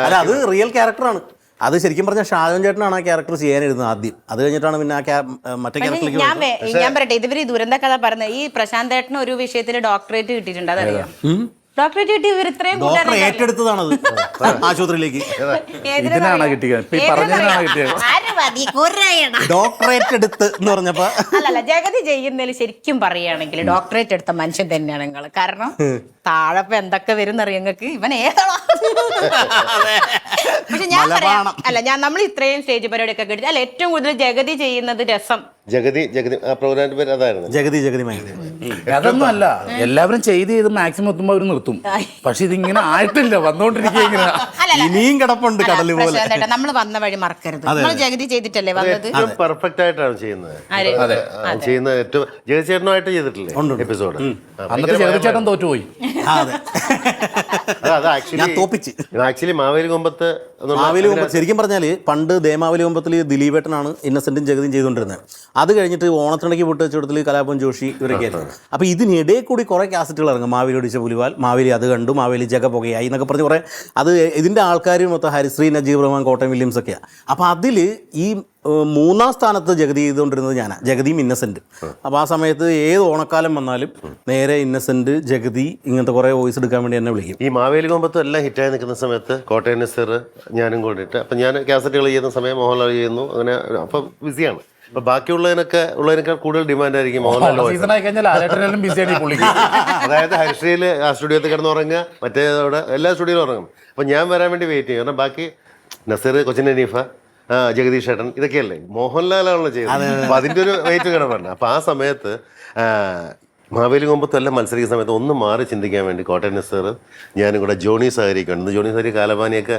അല്ല അത് റിയൽ ക്യാരക്ടറാണ്. അത് ശരിക്കും പറഞ്ഞാൽ ഷാജോൻ ചേട്ടനാണ് ആ ക്യാരക്ടർ ചെയ്യാനിരുന്നത് ആദ്യം. അത് കഴിഞ്ഞിട്ടാണ് പിന്നെ മറ്റേ ക്യാരക്ടറിലേക്ക് ഞാൻ പറയട്ടെ. ഇവര് ദുരന്ത കഥ പറഞ്ഞ ഈ പ്രശാന്ത് ഏട്ടന് ഒരു വിഷയത്തിൽ ഡോക്ടറേറ്റ് കിട്ടിയിട്ടുണ്ട്, അതറിയാം. ഡോക്ടറേറ്റ് കിട്ടി ഇവർ ഇത്രയും ഏറ്റെടുത്തതാണത് ആശുപത്രിയിലേക്ക്. ഡോക്ടറേറ്റ് എടുത്ത് എന്ന് പറഞ്ഞപ്പോ അല്ലല്ല ജഗതി ചെയ്യുന്നതിൽ ശരിക്കും പറയുകയാണെങ്കിൽ ഡോക്ടറേറ്റ് എടുത്ത മനുഷ്യൻ തന്നെയാണ് നിങ്ങൾ. കാരണം താഴെപ്പോ എന്തൊക്കെ വരും അറിയാം നിങ്ങൾക്ക്. ഇവൻ ഏതാണോ പക്ഷെ ഞാൻ പറയാം അല്ല നമ്മൾ ഇത്രയും സ്റ്റേജ് പരിപാടിയൊക്കെ കേട്ടിട്ട് അല്ല ഏറ്റവും കൂടുതൽ ജഗതി ചെയ്യുന്നത് രസം. ജഗതി ആ പ്രോഗ്രാമിന്റെ പേര് അതായിരുന്നു, ജഗതി. അതൊന്നും അല്ല, എല്ലാവരും ചെയ്ത് മാക്സിമം എത്തുമ്പോ അവർ നിർത്തും. പക്ഷെ ഇതിങ്ങനെ ആയിട്ടില്ല, വന്നോണ്ടിരിക്കുക. ഇനിയും കിടപ്പുണ്ട് കടല് പോലെ. നമ്മൾ വന്ന വഴി മറക്കരുത്. നമ്മൾ ജഗതി ചെയ്തിട്ടല്ലേ വന്നത്. പെർഫെക്റ്റ് ആയിട്ടാണ് ചെയ്യുന്നത്. ചെയ്യുന്നത് ഏറ്റവും ജഗതി ചേട്ടനുമായിട്ട് ചെയ്തിട്ടില്ലേ എപ്പിസോഡ്. അന്നത്തെ ജഗതി ചേട്ടൻ തോറ്റുപോയി. ആക്ച്വലി മാവേലി കൊമ്പത്ത് ശരിക്കും പറഞ്ഞാല് പണ്ട് ദേമാവലി കൊമ്പത്തിൽ ദിലീപേട്ടനാണ് ഇന്നസെന്റും ജഗതിയും ചെയ്തുകൊണ്ടിരുന്നത്. അത് കഴിഞ്ഞിട്ട് ഓണത്തിണക്കി പൊട്ടുവെച്ചെടുത്തിൽ കലാപൻ ജോഷി ഇവരൊക്കെ ആയിരുന്നു. അപ്പോൾ ഇതിനിടയിൽ കൂടി കുറേ കാസറ്റുകൾ ഇറങ്ങും. മാവേലി ഒടിച്ച പുലിവാൽ, മാവേലി അത് കണ്ടു, മാവേലി ജഗ പുകയായി എന്നൊക്കെ പറഞ്ഞ് കുറേ. അത് ഇതിൻ്റെ ആൾക്കാർ മൊത്തം ഹരിശ്രീ, നജീബ് റഹ്മാൻ, കോട്ടയം വില്യംസ് ഒക്കെയാണ്. അപ്പോൾ അതിൽ ഈ 3-ാം സ്ഥാനത്ത് ജഗതി ചെയ്തുകൊണ്ടിരുന്നത് ഞാനാണ്, ജഗതിയും ഇന്നസെന്റ്. അപ്പോൾ ആ സമയത്ത് ഏത് ഓണക്കാലം വന്നാലും നേരെ ഇന്നസെന്റ് ജഗതി ഇങ്ങനത്തെ കുറേ വോയിസ് എടുക്കാൻ വേണ്ടി എന്നെ വിളിക്കും. ഈ മാവേലി കൊമ്പത്തും എല്ലാം ഹിറ്റായി നിൽക്കുന്ന സമയത്ത് കോട്ടയം നസീർ ഞാനും കൂടിയിട്ട് അപ്പം ഞാൻ കാസറ്റുകൾ ചെയ്യുന്ന സമയം മോഹൻലാൽ ചെയ്യുന്നു. അങ്ങനെ അപ്പം ബിസിയാണ്. അപ്പൊ ബാക്കിയുള്ളതിനേക്കാൾ കൂടുതൽ ഡിമാൻഡ് ആയിരിക്കും മോഹൻലാൽ. അതായത് ഹരിശ്രീയിൽ ആ സ്റ്റുഡിയോത്തിൽ കിടന്നുറങ്ങുക, മറ്റേ അവിടെ എല്ലാ സ്റ്റുഡിയോയിലും ഉറങ്ങും. അപ്പം ഞാൻ വരാൻ വേണ്ടി വെയിറ്റ് ചെയ്യും. കാരണം ബാക്കി നസീർ, കൊച്ചിൻ ഹനീഫ, ജഗദീഷ് ചേട്ടൻ ഇതൊക്കെയല്ലേ, മോഹൻലാലാണല്ലോ ചെയ്യുന്നത്. അപ്പം അതിൻ്റെ ഒരു വെയിറ്റ് കിടപ്പുണ്ട്. അപ്പം ആ സമയത്ത് മാവേലി കൊമ്പത്തും എല്ലാം മത്സരിക്കുന്ന സമയത്ത് ഒന്ന് മാറി ചിന്തിക്കാൻ വേണ്ടി കോട്ടയം നസീർ ഞാനും കൂടെ ജോണി സഹരിയൊക്കെ ഉണ്ട്. ജോണി സഹരി കാലപാനിയൊക്കെ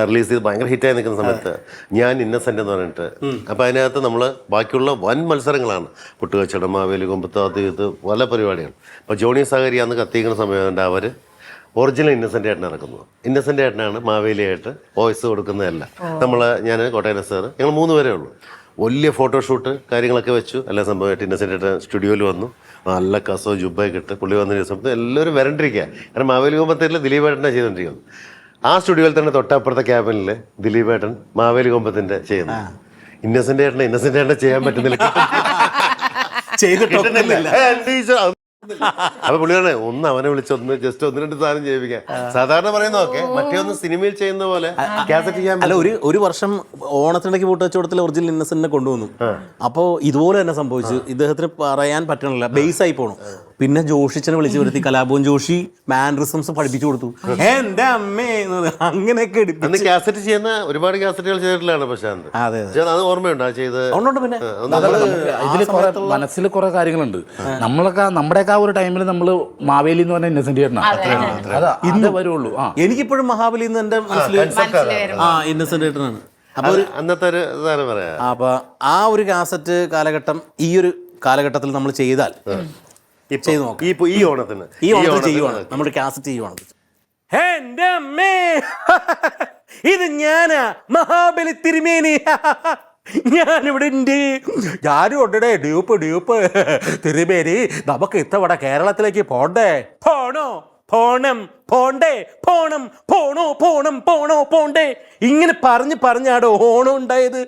റിലീസ് ചെയ്ത് ഭയങ്കര ഹിറ്റായി നിൽക്കുന്ന സമയത്ത് ഞാൻ ഇന്നസെന്റ് എന്ന് പറഞ്ഞിട്ട് അപ്പം അതിനകത്ത് നമ്മൾ ബാക്കിയുള്ള വൻ മത്സരങ്ങളാണ്, പുട്ടുകച്ചവടം, മാവേലി കൊമ്പത്ത്, അത് ഇത് പല പരിപാടികൾ. അപ്പോൾ ജോണി സഹരി അന്ന് കത്തിക്കുന്ന സമയത്ത് അവർ ഒറിജിനൽ ഇന്നസെൻ്റ് ഏട്ടൻ ഇറക്കുന്നു. Innocent ഏട്ടനാണ് മാവേലിയായിട്ട് voice കൊടുക്കുന്നതല്ല. ഞാൻ കോട്ടയം നസീർ ഞങ്ങൾ 3 പേരേ ഉള്ളൂ. വലിയ ഫോട്ടോഷൂട്ട് കാര്യങ്ങളൊക്കെ വെച്ചു. എല്ലാ സംഭവമായിട്ട് ഇന്നസെൻ്റ് സ്റ്റുഡിയോയിൽ വന്നു. നല്ല കസോ ജുബൊക്കെ ഇട്ട് പുള്ളി വന്നതിന് സമയത്ത് എല്ലാവരും വരണ്ടിരിക്കുക. കാരണം മാവേലി കൊമ്പത്തിൽ ദിലീപേട്ടനെ ചെയ്തുകൊണ്ടിരിക്കുന്നു. ആ സ്റ്റുഡിയോയിൽ തന്നെ തൊട്ടപ്പുറത്തെ ക്യാബിനിൽ ദിലീപേട്ടൻ മാവേലി കൊമ്പത്തിൻ്റെ ചെയ്യുന്നു. ഇന്നസെൻ്റ് ഏട്ടനെ ചെയ്യാൻ പറ്റുന്നില്ല. അപ്പൊ പുള്ളിയാണ് ഒന്ന് അവനെ വിളിച്ചൊന്ന് ജസ്റ്റ് 1-2 സാധനം ചെയ്യിപ്പിക്കാൻ. സാധാരണ പറയുന്നതൊക്കെ മറ്റേ ഒന്ന് സിനിമയിൽ ചെയ്യുന്ന പോലെ കാസറ്റ് ചെയ്യാൻ. അല്ല, ഒരു വർഷം ഓണത്തിനിടയ്ക്ക് പൂട്ടുവച്ചോടത്തിൽ ഒറിജിനൽ ഇന്നസെന്റിനെ കൊണ്ടുവന്നു. അപ്പോൾ ഇതുപോലെ തന്നെ സംഭവിച്ചു. ഇദ്ദേഹത്തിന് പറയാൻ പറ്റണില്ല, ബേസ് ആയി പോണു. പിന്നെ ജോഷിച്ചനെ വിളിച്ചു വരുത്തി കലാഭവൻ ജോഷി മാൻറിസംസ് പഠിപ്പിച്ചു കൊടുത്തു. എന്റെ അമ്മേ അങ്ങനെയൊക്കെ കാസറ്റ് ചെയ്യുന്ന ഒരുപാട് കാസറ്റുകൾ ചെയ്തിട്ടുള്ളതാണ് പ്രശാന്ത്. അത് ഓർമ്മയുണ്ടോ ചെയ്ത്? പിന്നെ ഇതിൽ മനസ്സിൽ കുറെ കാര്യങ്ങളുണ്ട്. നമ്മുടെയൊക്കെ ആ ഒരു ടൈമിൽ നമ്മൾ മാവേലി എന്ന് പറഞ്ഞ ഇന്നസെന്റ് ചേട്ടനാണ് ഇന്ന് വരുള്ളൂ. എനിക്കിപ്പോഴും മഹാബലി എന്ന് എന്റെ മനസ്സിൽ ഇന്നസെന്റ് ചേട്ടനാണ്. അപ്പൊ അന്നത്തെ ഒരു ഇതാണ് പറയാ. അപ്പൊ ആ ഒരു കാസറ്റ് കാലഘട്ടം ഈ ഒരു കാലഘട്ടത്തിൽ നമ്മൾ ചെയ്താൽ ചെയ്ത് നോക്കാം. ഈ ഓണത്തിന് ചെയ്യുവാണ് നമ്മൾ കാസറ്റ് ചെയ്യുവാണ്. എന്റെ അമ്മേ ഇത് ഞാനാ മഹാബലി തിരുമേനി. ഞാനിവിടെ ഉണ്ട്. ഞാനും ഉണ്ടേ ഡ്യൂപ്പ് തിരുമേനി. നമുക്ക് ഇത്തവണ കേരളത്തിലേക്ക് പോണ്ടേ? പോണ്ടേ ഇങ്ങനെ പറഞ്ഞാടോ ഓണം ഉണ്ടായത്.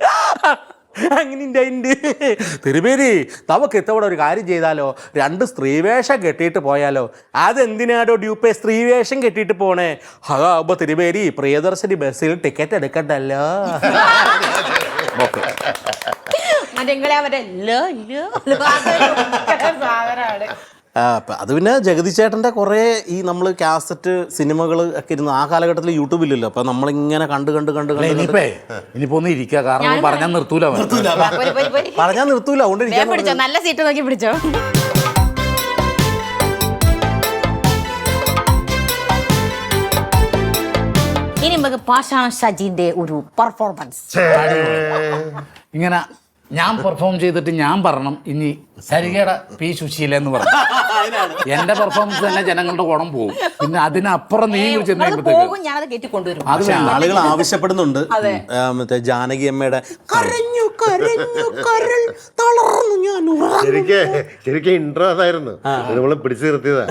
അങ്ങനെ ഉണ്ടായിട്ടുണ്ട്. തിരുമേനി നമുക്ക് ഇത്തവണ ഒരു കാര്യം ചെയ്താലോ? 2 സ്ത്രീവേഷം കെട്ടിയിട്ട് പോയാലോ? അതെന്തിനാടോ ഡ്യൂപ്പേ സ്ത്രീവേഷം കെട്ടിയിട്ട് പോണേ? അതാവുമ്പോ തിരുമേനി പ്രിയദർശിനി ബസ്സിൽ ടിക്കറ്റ് എടുക്കണ്ടല്ലോ. അത് പിന്നെ ജഗതി ചേട്ടൻ്റെ കുറേ ഈ നമ്മൾ കാസറ്റ് സിനിമകൾ ഒക്കെ ഇരുന്ന് ആ കാലഘട്ടത്തിൽ യൂട്യൂബില്ലല്ലോ. അപ്പൊ നമ്മളിങ്ങനെ കണ്ട് ഇനിയിപ്പോ ഒന്ന് ഇരിക്കുക. കാരണം പറഞ്ഞാൽ നിർത്തൂല. അതുകൊണ്ട് നല്ല സീറ്റ് നോക്കി പിടിച്ചോ. ഇനി നമുക്ക് പാഷാണം ഷാജിന്റെ ഒരു പെർഫോമൻസ്. ഇങ്ങനെ ഞാൻ പെർഫോം ചെയ്തിട്ട് ഞാൻ പറയണം ഇനി സരികയുടെ പി സുശീല എന്ന് പറഞ്ഞു. എന്റെ പെർഫോമൻസ് തന്നെ ജനങ്ങളുടെ ഓണം പോകും. പിന്നെ അതിനപ്പുറം നീ ആളുകൾ ആവശ്യപ്പെടുന്നുണ്ട്. മറ്റേ ജാനകി അമ്മയുടെ ശരിക്കും ഇൻട്രോ അതായിരുന്നു. നമ്മള് പിടിച്ചു നിർത്തിയതാ.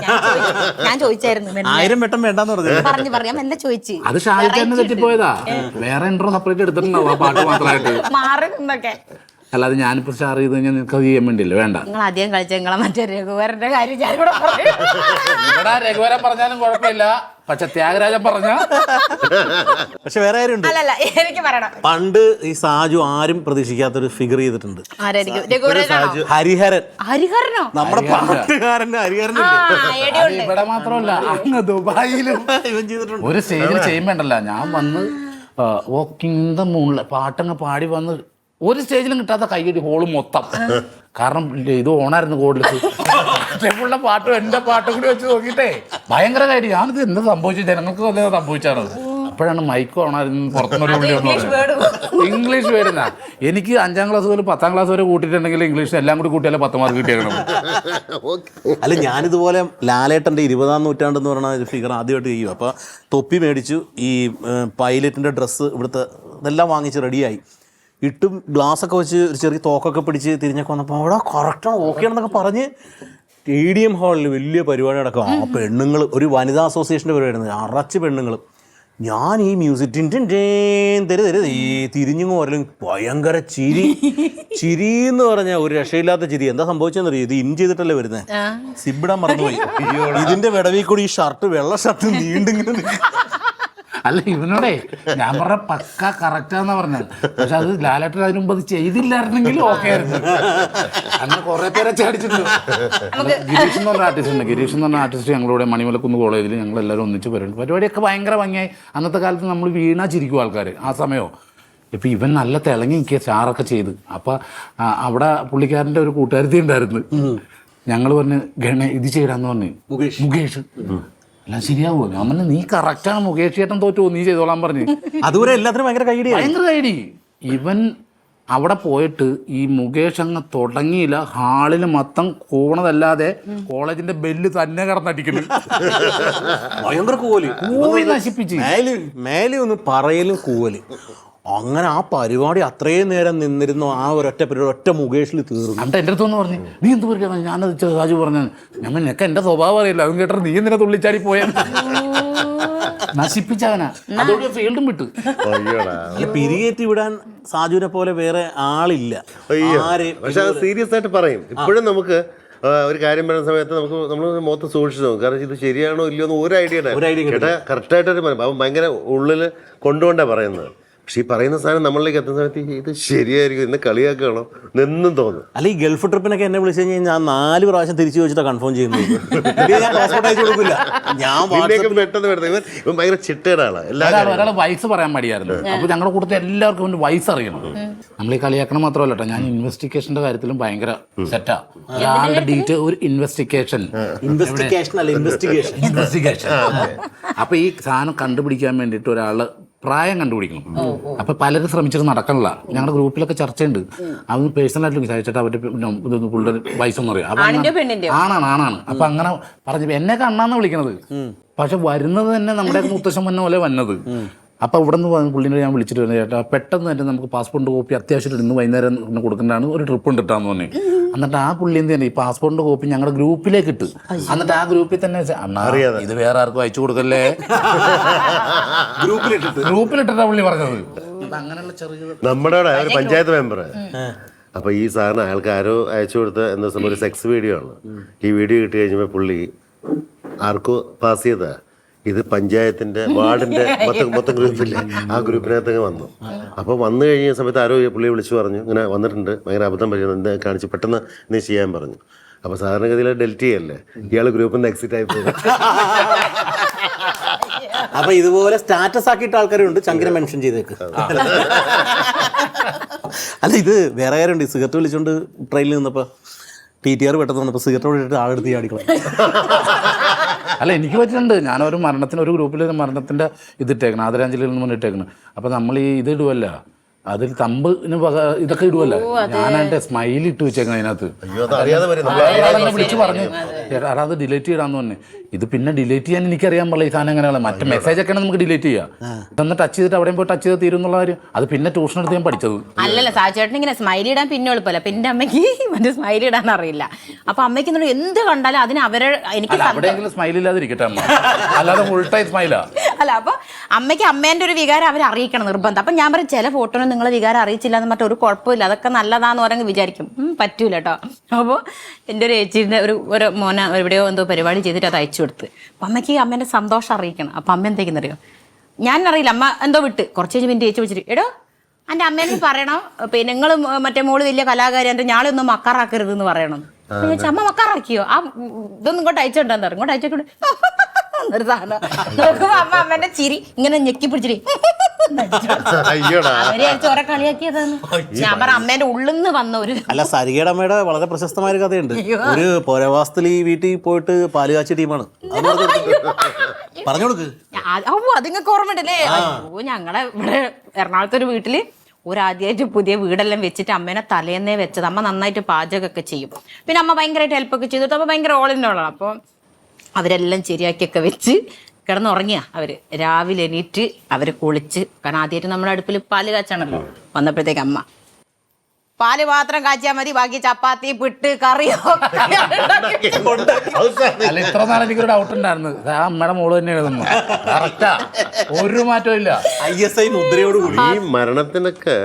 ഞാൻ ചോദിച്ചായിരുന്നു 1000 വട്ടം വേണ്ടെന്ന് പറഞ്ഞു പറയാം എന്താ ചോദിച്ചു. അത് ഷാജിക്ക് തന്നെ തെറ്റിപ്പോയതാ. വേറെ ഇൻട്രോ സെപ്പറേറ്റ് എടുത്തിട്ടുണ്ടാവും ആ പാട്ട് മാത്രമായിട്ട്. മാറി നിന്നൊക്കെ. അല്ലാതെ ഞാനിപ്പോ സ്റ്റാർ ചെയ്ത് കഴിഞ്ഞാൽ നിങ്ങൾക്ക് അത് ചെയ്യാൻ വേണ്ടിയില്ല. വേണ്ട, നിങ്ങൾ അധികം കളിച്ച നിങ്ങളെ മറ്റേ രഘുവരന്റെ കാര്യം ഞാൻ ഇവിടെ ഇവിടെ രഘുവരൻ പറഞ്ഞാലും കുഴപ്പമില്ല. പക്ഷെ ത്യാഗരാജൻ പറഞ്ഞ പക്ഷെ വേറെ ആരും അല്ലല്ല എനിക്ക് പറയണം. പണ്ട് ഈ സാജു ആരും പ്രതീക്ഷിക്കാത്തൊരു ഫിഗർ ചെയ്തിട്ടുണ്ട്. ഹരിഹരനോ? നമ്മുടെ പാട്ടുകാരന്റെ ഹരിഹരൻ. ഇവിടെ മാത്രമല്ല അങ്ങ് ദുബായിലും ഒരു സ്റ്റേജിൽ ചെയ്യുമ്പോണ്ടല്ല ഞാൻ വന്ന് വോക്കിംഗ് ദ മൂണില് പാട്ടങ്ങ് പാടി വന്ന് ഒരു സ്റ്റേജിലും കിട്ടാത്ത കൈയടി ഹോള് മൊത്തം. കാരണം ഇത് ഓണായിരുന്നു കോഡിലേക്ക് പാട്ടും എന്റെ പാട്ടും കൂടി വെച്ച് നോക്കിയിട്ടേ ഭയങ്കര കാര്യം. ഞാനിത് എന്താ സംഭവിച്ചത്? ജനങ്ങൾക്ക് വല്ല സംഭവിച്ചാണ്. അപ്പോഴാണ് മൈക്ക് ഓണായിരുന്നു പുറത്തുനിന്നൊരു വിളി എന്ന് പറഞ്ഞത്. ഇംഗ്ലീഷ് വരുന്ന എനിക്ക് 5ാം ക്ലാസ് മുതൽ 10ാം ക്ലാസ് വരെ കൂട്ടിയിട്ടുണ്ടെങ്കിൽ ഇംഗ്ലീഷ് എല്ലാം കൂടി കൂട്ടിയാലേ 10 മാർക്ക് കിട്ടിയേക്കണം. അല്ല, ഞാനിതുപോലെ ലാലേട്ടൻ്റെ 20ാം നൂറ്റാണ്ട് എന്ന് പറഞ്ഞ ഒരു ഫിഗർ ആദ്യമായിട്ട് ചെയ്യും. അപ്പോൾ തൊപ്പി മേടിച്ചു, ഈ പൈലറ്റിൻ്റെ ഡ്രസ്സ് ഇവിടുത്തെ ഇതെല്ലാം വാങ്ങിച്ച് റെഡിയായി ഇട്ടും ഗ്ലാസ്സൊക്കെ വെച്ച് ഒരു ചെറിയ തോക്കൊക്കെ പിടിച്ച് തിരിഞ്ഞൊക്കെ വന്നപ്പോൾ അവിടെ കറക്റ്റാണ് ഓക്കെ ആണെന്നൊക്കെ പറഞ്ഞ് ADM ഹാളിൽ വലിയ പരിപാടി നടക്കും. ആ പെണ്ണുങ്ങൾ ഒരു വനിതാ അസോസിയേഷൻ്റെ പരിപാടി അറച്ച് പെണ്ണുങ്ങൾ. ഞാൻ ഈ മ്യൂസിക് തിരിഞ്ഞു പോലും ഭയങ്കര ചിരി എന്ന് പറഞ്ഞാൽ ഒരു രക്ഷയില്ലാത്ത ചിരി. എന്താ സംഭവിച്ചെന്നറിയോ? ഇത് ഇൻ ചെയ്തിട്ടല്ലേ വരുന്നത്, സിബിടാൻ മറന്നുപോയി. ഇതിന്റെ വിടവിൽ കൂടി ഈ ഷർട്ട് വെള്ള ഷർട്ട് നീണ്ടിങ്ങനെ. അല്ല, ഇവനോടെ ഞാൻ പറഞ്ഞ പക്ക കറക്റ്റാന്നാ പറഞ്ഞത്. പക്ഷെ അത് ലാലേട്ടൻ അതിന് മുമ്പ് അത് ചെയ്തില്ലായിരുന്നെങ്കിലും ഓക്കെ ആയിരുന്നു. അങ്ങനെ കുറെ പേരെ ചാടിച്ചിട്ടുണ്ട്. ഗിരീഷ് എന്ന് പറഞ്ഞ ആർട്ടിസ്റ്റ് ഉണ്ട്. ഗിരീഷ് എന്ന് പറഞ്ഞ ആർട്ടിസ്റ്റ് ഞങ്ങളുടെ മണിമലക്കുന്ന് കോളേജിൽ ഞങ്ങൾ എല്ലാവരും ഒന്നിച്ച് പരിപാടിയൊക്കെ ഭയങ്കര ഭംഗിയായി. അന്നത്തെ കാലത്ത് നമ്മൾ വീണാ ചിരിക്കും ആൾക്കാർ ആ സമയമോ. ഇപ്പം ഇവൻ നല്ല തിളങ്ങി നിൽക്കുക സ്റ്റാറൊക്കെ ചെയ്ത്. അപ്പം അവിടെ പുള്ളിക്കാരൻ്റെ ഒരു കൂട്ടുകാരത്തി ഉണ്ടായിരുന്നു. ഞങ്ങൾ പറഞ്ഞ് ഇത് ചെയ്യടാന്ന് പറഞ്ഞ് മുകേഷ് എല്ലാം ശരിയാവുമോ? ഞാൻ പറഞ്ഞു നീ കറക്റ്റാണ്, മുകേഷ് ചേട്ടൻ തോറ്റു, നീ ചെയ്തോളാൻ പറഞ്ഞു. അതുവരെ എല്ലാത്തിനും ഭയങ്കര കൈഡി. ഇവൻ അവിടെ പോയിട്ട് ഈ മുകേഷ് അങ്ങ് തുടങ്ങിയില്ല, ഹാളിൽ മൊത്തം കൂവണതല്ലാതെ കോളേജിന്റെ ബെല്ല് തന്നെ കിടന്നടിക്കുന്നു. ഭയങ്കര കൂവല്, നശിപ്പിച്ച് മേലെ ഒന്ന് പറയലും കൂവല്. അങ്ങനെ ആ പരിപാടി അത്രയും നേരം നിന്നിരുന്നു. ആ ഒരൊറ്റ പരിപാടി ഒറ്റ മുകേഷിൽ തീർന്നു. എന്നിട്ട് എൻ്റെ അടുത്തൊന്ന് പറഞ്ഞു, നീ എന്ത് പറയുക? ഞാനത് സാജു പറഞ്ഞു, ഞാൻ നിനക്ക് എൻ്റെ സ്വഭാവം അറിയില്ല, അതും കേട്ടോ നീ എന്തിനാ തുള്ളിച്ചാടി പോയ നശിപ്പിച്ചവനാ. അതോടെ ഫീൽഡും വിട്ടു. പിരികേറ്റി വിടാൻ സാജുവിനെ പോലെ വേറെ ആളില്ല. പക്ഷെ അത് സീരിയസ് ആയിട്ട് പറയും. ഇപ്പോഴും നമുക്ക് ഒരു കാര്യം പറയുന്ന സമയത്ത് നമ്മൾ മൊത്തം സൂക്ഷിച്ചു നോക്കും. കാരണം ഇത് ശരിയാണോ ഇല്ലയോ എന്ന് ഒരു ഐഡിയ ചേട്ടാ കറക്റ്റായിട്ടൊരു പറയും. അവൻ ഭയങ്കര ഉള്ളിൽ കൊണ്ടുകൊണ്ടാണ് പറയുന്നത്. പക്ഷെ ഈ പറയുന്ന സാധനം നമ്മളിലേക്ക് എത്തുന്ന സമയത്ത് ഇത് ശരിയായിരിക്കും, ഇന്ന് കളിയാക്കുകയാണോ എന്നും തോന്നും. അല്ല, ഈ ഗൾഫ് ട്രിപ്പിനൊക്കെ എന്നെ വിളിച്ചു കഴിഞ്ഞാൽ ഞാൻ 4 പ്രാവശ്യം തിരിച്ചു ചോദിച്ചിട്ടാണ് കൺഫേം ചെയ്യുന്നത്. ഞാൻ പാസ്പോർട്ട് അയച്ചു കൊടുക്കില്ല. ഞാൻ പെട്ടെന്ന് ഇവൻ ഭയങ്കര ചിട്ടയുടെ ഒരാൾ വയസ്സ് പറയാൻ മടിയായിരുന്നു. അപ്പൊ ഞങ്ങളുടെ കൂട്ടത്തിൽ എല്ലാവർക്കും വയസ്സ് അറിയണം. നമ്മൾ ഈ കളിയാക്കണം മാത്രമല്ല കേട്ടോ, ഞാൻ ഇൻവെസ്റ്റിഗേഷന്റെ കാര്യത്തിലും ഭയങ്കര സെറ്റാ. ഒരാളുടെ ഡീറ്റെയിൽ ഒരു ഇൻവെസ്റ്റിഗേഷൻ. അപ്പൊ ഈ സാധനം കണ്ടുപിടിക്കാൻ വേണ്ടിയിട്ട് ഒരാള് പ്രായം കണ്ടുപിടിക്കണം. അപ്പൊ പലരും ശ്രമിച്ചിട്ട് നടക്കണില്ല. ഞങ്ങളുടെ ഗ്രൂപ്പിലൊക്കെ ചർച്ചയുണ്ട്. അതൊന്ന് പേഴ്സണലായിട്ട് വിചാരിച്ചിട്ട് അവരുടെ പുള്ളിയുടെ വയസ്സൊന്നും അറിയാം. ആണാണ്. അപ്പൊ അങ്ങനെ പറഞ്ഞു എന്നെ കണ്ണാന്ന് വിളിക്കണത്. പക്ഷെ വരുന്നത് തന്നെ നമ്മുടെ മുത്തശ്ശൻ വന്ന പോലെ വന്നത്. അപ്പോൾ ഇവിടെ നിന്ന് പുള്ളിനെ ഞാൻ വിളിച്ചിട്ട് വരുന്നത്, ചേട്ടാ പെട്ടെന്ന് തന്നെ നമുക്ക് പാസ്പോർട്ട് കോപ്പി അത്യാവശ്യമായിട്ട് ഇന്ന് വൈകുന്നേരം കൊടുക്കേണ്ടതാണ്, ഒരു ട്രിപ്പ് ഉണ്ട് ഇട്ടാന്ന് പറഞ്ഞു. എന്നിട്ട് ആ പുള്ളി എന്ത് തന്നെ ഈ പാസ്പോർട്ടിന്റെ കോപ്പി ഞങ്ങളുടെ ഗ്രൂപ്പിലേക്ക് ഇട്ട്. എന്നിട്ട് ആ ഗ്രൂപ്പിൽ തന്നെ ഇത് വേറെ ആർക്കും അയച്ചു കൊടുക്കല്ലേ ഗ്രൂപ്പിലിട്ടിട്ടാ പുള്ളി പറഞ്ഞത്. അങ്ങനെയുള്ള ചെറിയ നമ്മുടെ ഒരു പഞ്ചായത്ത് മെമ്പർ. അപ്പൊ ഈ സാധനം അയാൾക്ക് ആരോ അയച്ചു കൊടുത്ത എന്താ സംഭവം, ഒരു സെക്സ് വീഡിയോ ആണ്. ഈ വീഡിയോ കിട്ടി കഴിഞ്ഞപ്പോൾ പുള്ളി ആർക്കോ പാസ് ചെയ്ത ഇത് പഞ്ചായത്തിന്റെ വാർഡിന്റെ മൊത്തം ഗ്രൂപ്പില്ലേ, ആ ഗ്രൂപ്പിനകത്തൊക്കെ വന്നു. അപ്പോൾ വന്നു കഴിഞ്ഞ സമയത്ത് ആരോ പുള്ളിയെ വിളിച്ചു പറഞ്ഞു, ഇങ്ങനെ വന്നിട്ടുണ്ട്, ഭയങ്കര അബദ്ധം പറ്റുന്നു, എന്താ കാണിച്ച് പെട്ടെന്ന് നീ ചെയ്യാൻ പറഞ്ഞു. അപ്പൊ സാധാരണഗതിയിൽ ഡെലിറ്റ് ചെയ്യല്ലേ, ഇയാൾ ഗ്രൂപ്പിൽ നിന്ന് എക്സിറ്റ് ആയി പോകും. അപ്പൊ ഇതുപോലെ സ്റ്റാറ്റസ് ആക്കിയിട്ട ആൾക്കാരുണ്ട്, ചങ്കിനെ മെൻഷൻ ചെയ്തേക്ക്. അല്ല, ഇത് വേറെ കാര്യമുണ്ട്. ഈ സിഗരറ്റ് വിളിച്ചോണ്ട് ട്രെയിനിൽ നിന്നപ്പോ TTR പെട്ടെന്ന് വന്നപ്പോൾ സിഗരറ്റ് ഇട്ടിട്ട് ആളെടുത്ത് ചാടിക്കളെ. അല്ല, എനിക്ക് പറ്റുന്നുണ്ട്. ഞാനൊരു മരണത്തിന് ഒരു ഗ്രൂപ്പിൽ മരണത്തിൻ്റെ ഇതിട്ടേക്കണം, ആദരാഞ്ജലിയിൽ നിന്ന് ഇട്ടേക്കണം. അപ്പം നമ്മൾ ഈ ഇത് ഇടുവല്ല, അതിൽ തമ്പിന് ഇതൊക്കെ ഇടുവല്ല, ഞാനെൻ്റെ സ്മൈൽ ഇട്ട് വെച്ചേക്കണം അതിനകത്ത്. വിളിച്ച് പറഞ്ഞു ചേട്ടാ അത് ഡിലീറ്റ് ചെയ്യണമെന്ന് പറഞ്ഞു. ഇത് പിന്നെ ഡിലീറ്റ് ചെയ്യാൻ എനിക്കറിയാൻ പാടില്ല ഈ സാധനം എങ്ങനെയാണ്. മറ്റേ മെസ്സേജ് ഒക്കെ നമുക്ക് ഡിലീറ്റ് ചെയ്യാം. ഇതൊന്ന് ടച്ച് ചെയ്തിട്ട് അവിടെയും പോയി ടച്ച് ചെയ്ത് തീരും എന്നുള്ള കാര്യം അത് പിന്നെ ട്യൂഷൻ എടുത്ത് ഞാൻ പഠിച്ചത്. അല്ലല്ല, സാചേട്ടൻ ഇങ്ങനെ സ്മൈലി ഇടാൻ പിന്നെ എളുപ്പമല്ല. പിന്നെ അമ്മയ്ക്ക് മറ്റേ സ്മൈലി ഇടാൻ അറിയില്ല. അപ്പൊ അമ്മയ്ക്ക് എന്ത് കണ്ടാലും അതിന് എനിക്ക് അവിടെയെങ്കിലും സ്മൈൽ ഇല്ലാതിരിക്കട്ടെ അമ്മ, അല്ലാതെ ഫുൾ ടൈം സ്മൈലാ. അല്ല, അപ്പൊ അമ്മയ്ക്ക് അമ്മേന്റെ ഒരു വികാരം അവരെ അറിയിക്കണം നിർബന്ധം. അപ്പൊ ഞാൻ പറയും ചില ഫോട്ടോനെ നിങ്ങളെ വികാരം അറിയിച്ചില്ല എന്ന് മറ്റൊരു കുഴപ്പമില്ല, അതൊക്കെ നല്ലതാന്ന് പറഞ്ഞ് വിചാരിക്കും. പറ്റൂല കേട്ടോ. അപ്പോൾ എൻ്റെ ഒരു ചേച്ചീൻ്റെ ഒരു മോന എവിടെയോ എന്തോ പരിപാടി ചെയ്തിട്ട് അത് അയച്ചു കൊടുത്ത്. അപ്പം അമ്മയ്ക്ക് അമ്മേൻ്റെ സന്തോഷം അറിയിക്കണം. അപ്പം അമ്മ എന്തെങ്കിലും ഞാൻ അറിയില്ല, അമ്മ എന്തോ വിട്ട് കുറച്ച് കഴിഞ്ഞ് പിന്നെ ചേച്ചി വിളിച്ചിട്ട് എടോ എൻ്റെ അമ്മേനെ പറയണം, പിന്നെ നിങ്ങൾ മറ്റേ മോള് വലിയ കലാകാരി, എൻ്റെ ഞാളെ ഒന്നും മക്കാറാക്കരുത് എന്ന് പറയണം. ചേച്ചി അമ്മ മക്കാറാക്കിയോ? ആ ഇതൊന്നും ഇങ്ങോട്ട് അയച്ചോണ്ടെന്ന് പറയും. ഇങ്ങോട്ട് അയച്ചോണ്ട് ഒരു സാധനം നോക്കുമ്പോ അമ്മ അമ്മേന്റെ ചിരി ഇങ്ങനെ ഞെക്കി പിടിച്ചിട്ട് ചോര കളിയാക്കിയതാണ്. ഞാൻ പറ അമ്മേന്റെ ഉള്ളിൽ നിന്ന് വന്ന ഒരു. അല്ല, സരികയുടെ അമ്മയുടെ വളരെ പ്രശസ്തമായ ഒരു കഥയുണ്ട്. ഒരു പോരവാസത്തിൽ ഈ വീട്ടിൽ പോയിട്ട് പാല് കാച്ചിയ ടീമാണ്. പറഞ്ഞു കൊടുക്ക്. അതിങ്ങൾക്ക് ഓർമ്മയുണ്ടല്ലേ? ഞങ്ങളെ ഇവിടെ എറണാകുളത്തെ ഒരു വീട്ടില് ഒരാദ്യമായിട്ട് പുതിയ വീടെല്ലാം വെച്ചിട്ട് അമ്മേനെ തലേന്നേ വെച്ചത്. അമ്മ നന്നായിട്ട് പാചകമൊക്കെ ചെയ്യും. പിന്നെ അമ്മ ഭയങ്കരമായിട്ട് ഹെൽപ്പൊക്കെ ചെയ്തിട്ട് അമ്മ ഭയങ്കര ഓളിനോളാണ്. അപ്പോൾ അവരെല്ലാം ശരിയാക്കിയൊക്കെ വെച്ച് കിടന്നുറങ്ങിയ അവര്. രാവിലെ എണീറ്റ് അവര് കുളിച്ച്, കാരണം ആദ്യമായിട്ട് നമ്മുടെ അടുപ്പിൽ പാല് കാച്ചാണല്ലോ. വന്നപ്പോഴത്തേക്ക് അമ്മ പാല് മാത്രം കാച്ചിയാൽ മതി, ബാക്കി ചപ്പാത്തി പിട്ട് കറിയോ. അല്ല, ഇത്ര നാളെ എനിക്കൊരു ഡൗട്ട് ഉണ്ടായിരുന്നു, ആ അമ്മയുടെ മോള് തന്നെ എഴുതുന്നു. കറക്റ്റാ, ഒരു മാറ്റവും ഇല്ല. ISI മുദ്രയോട് കൂടി. ഈ മരണത്തിനൊക്കെ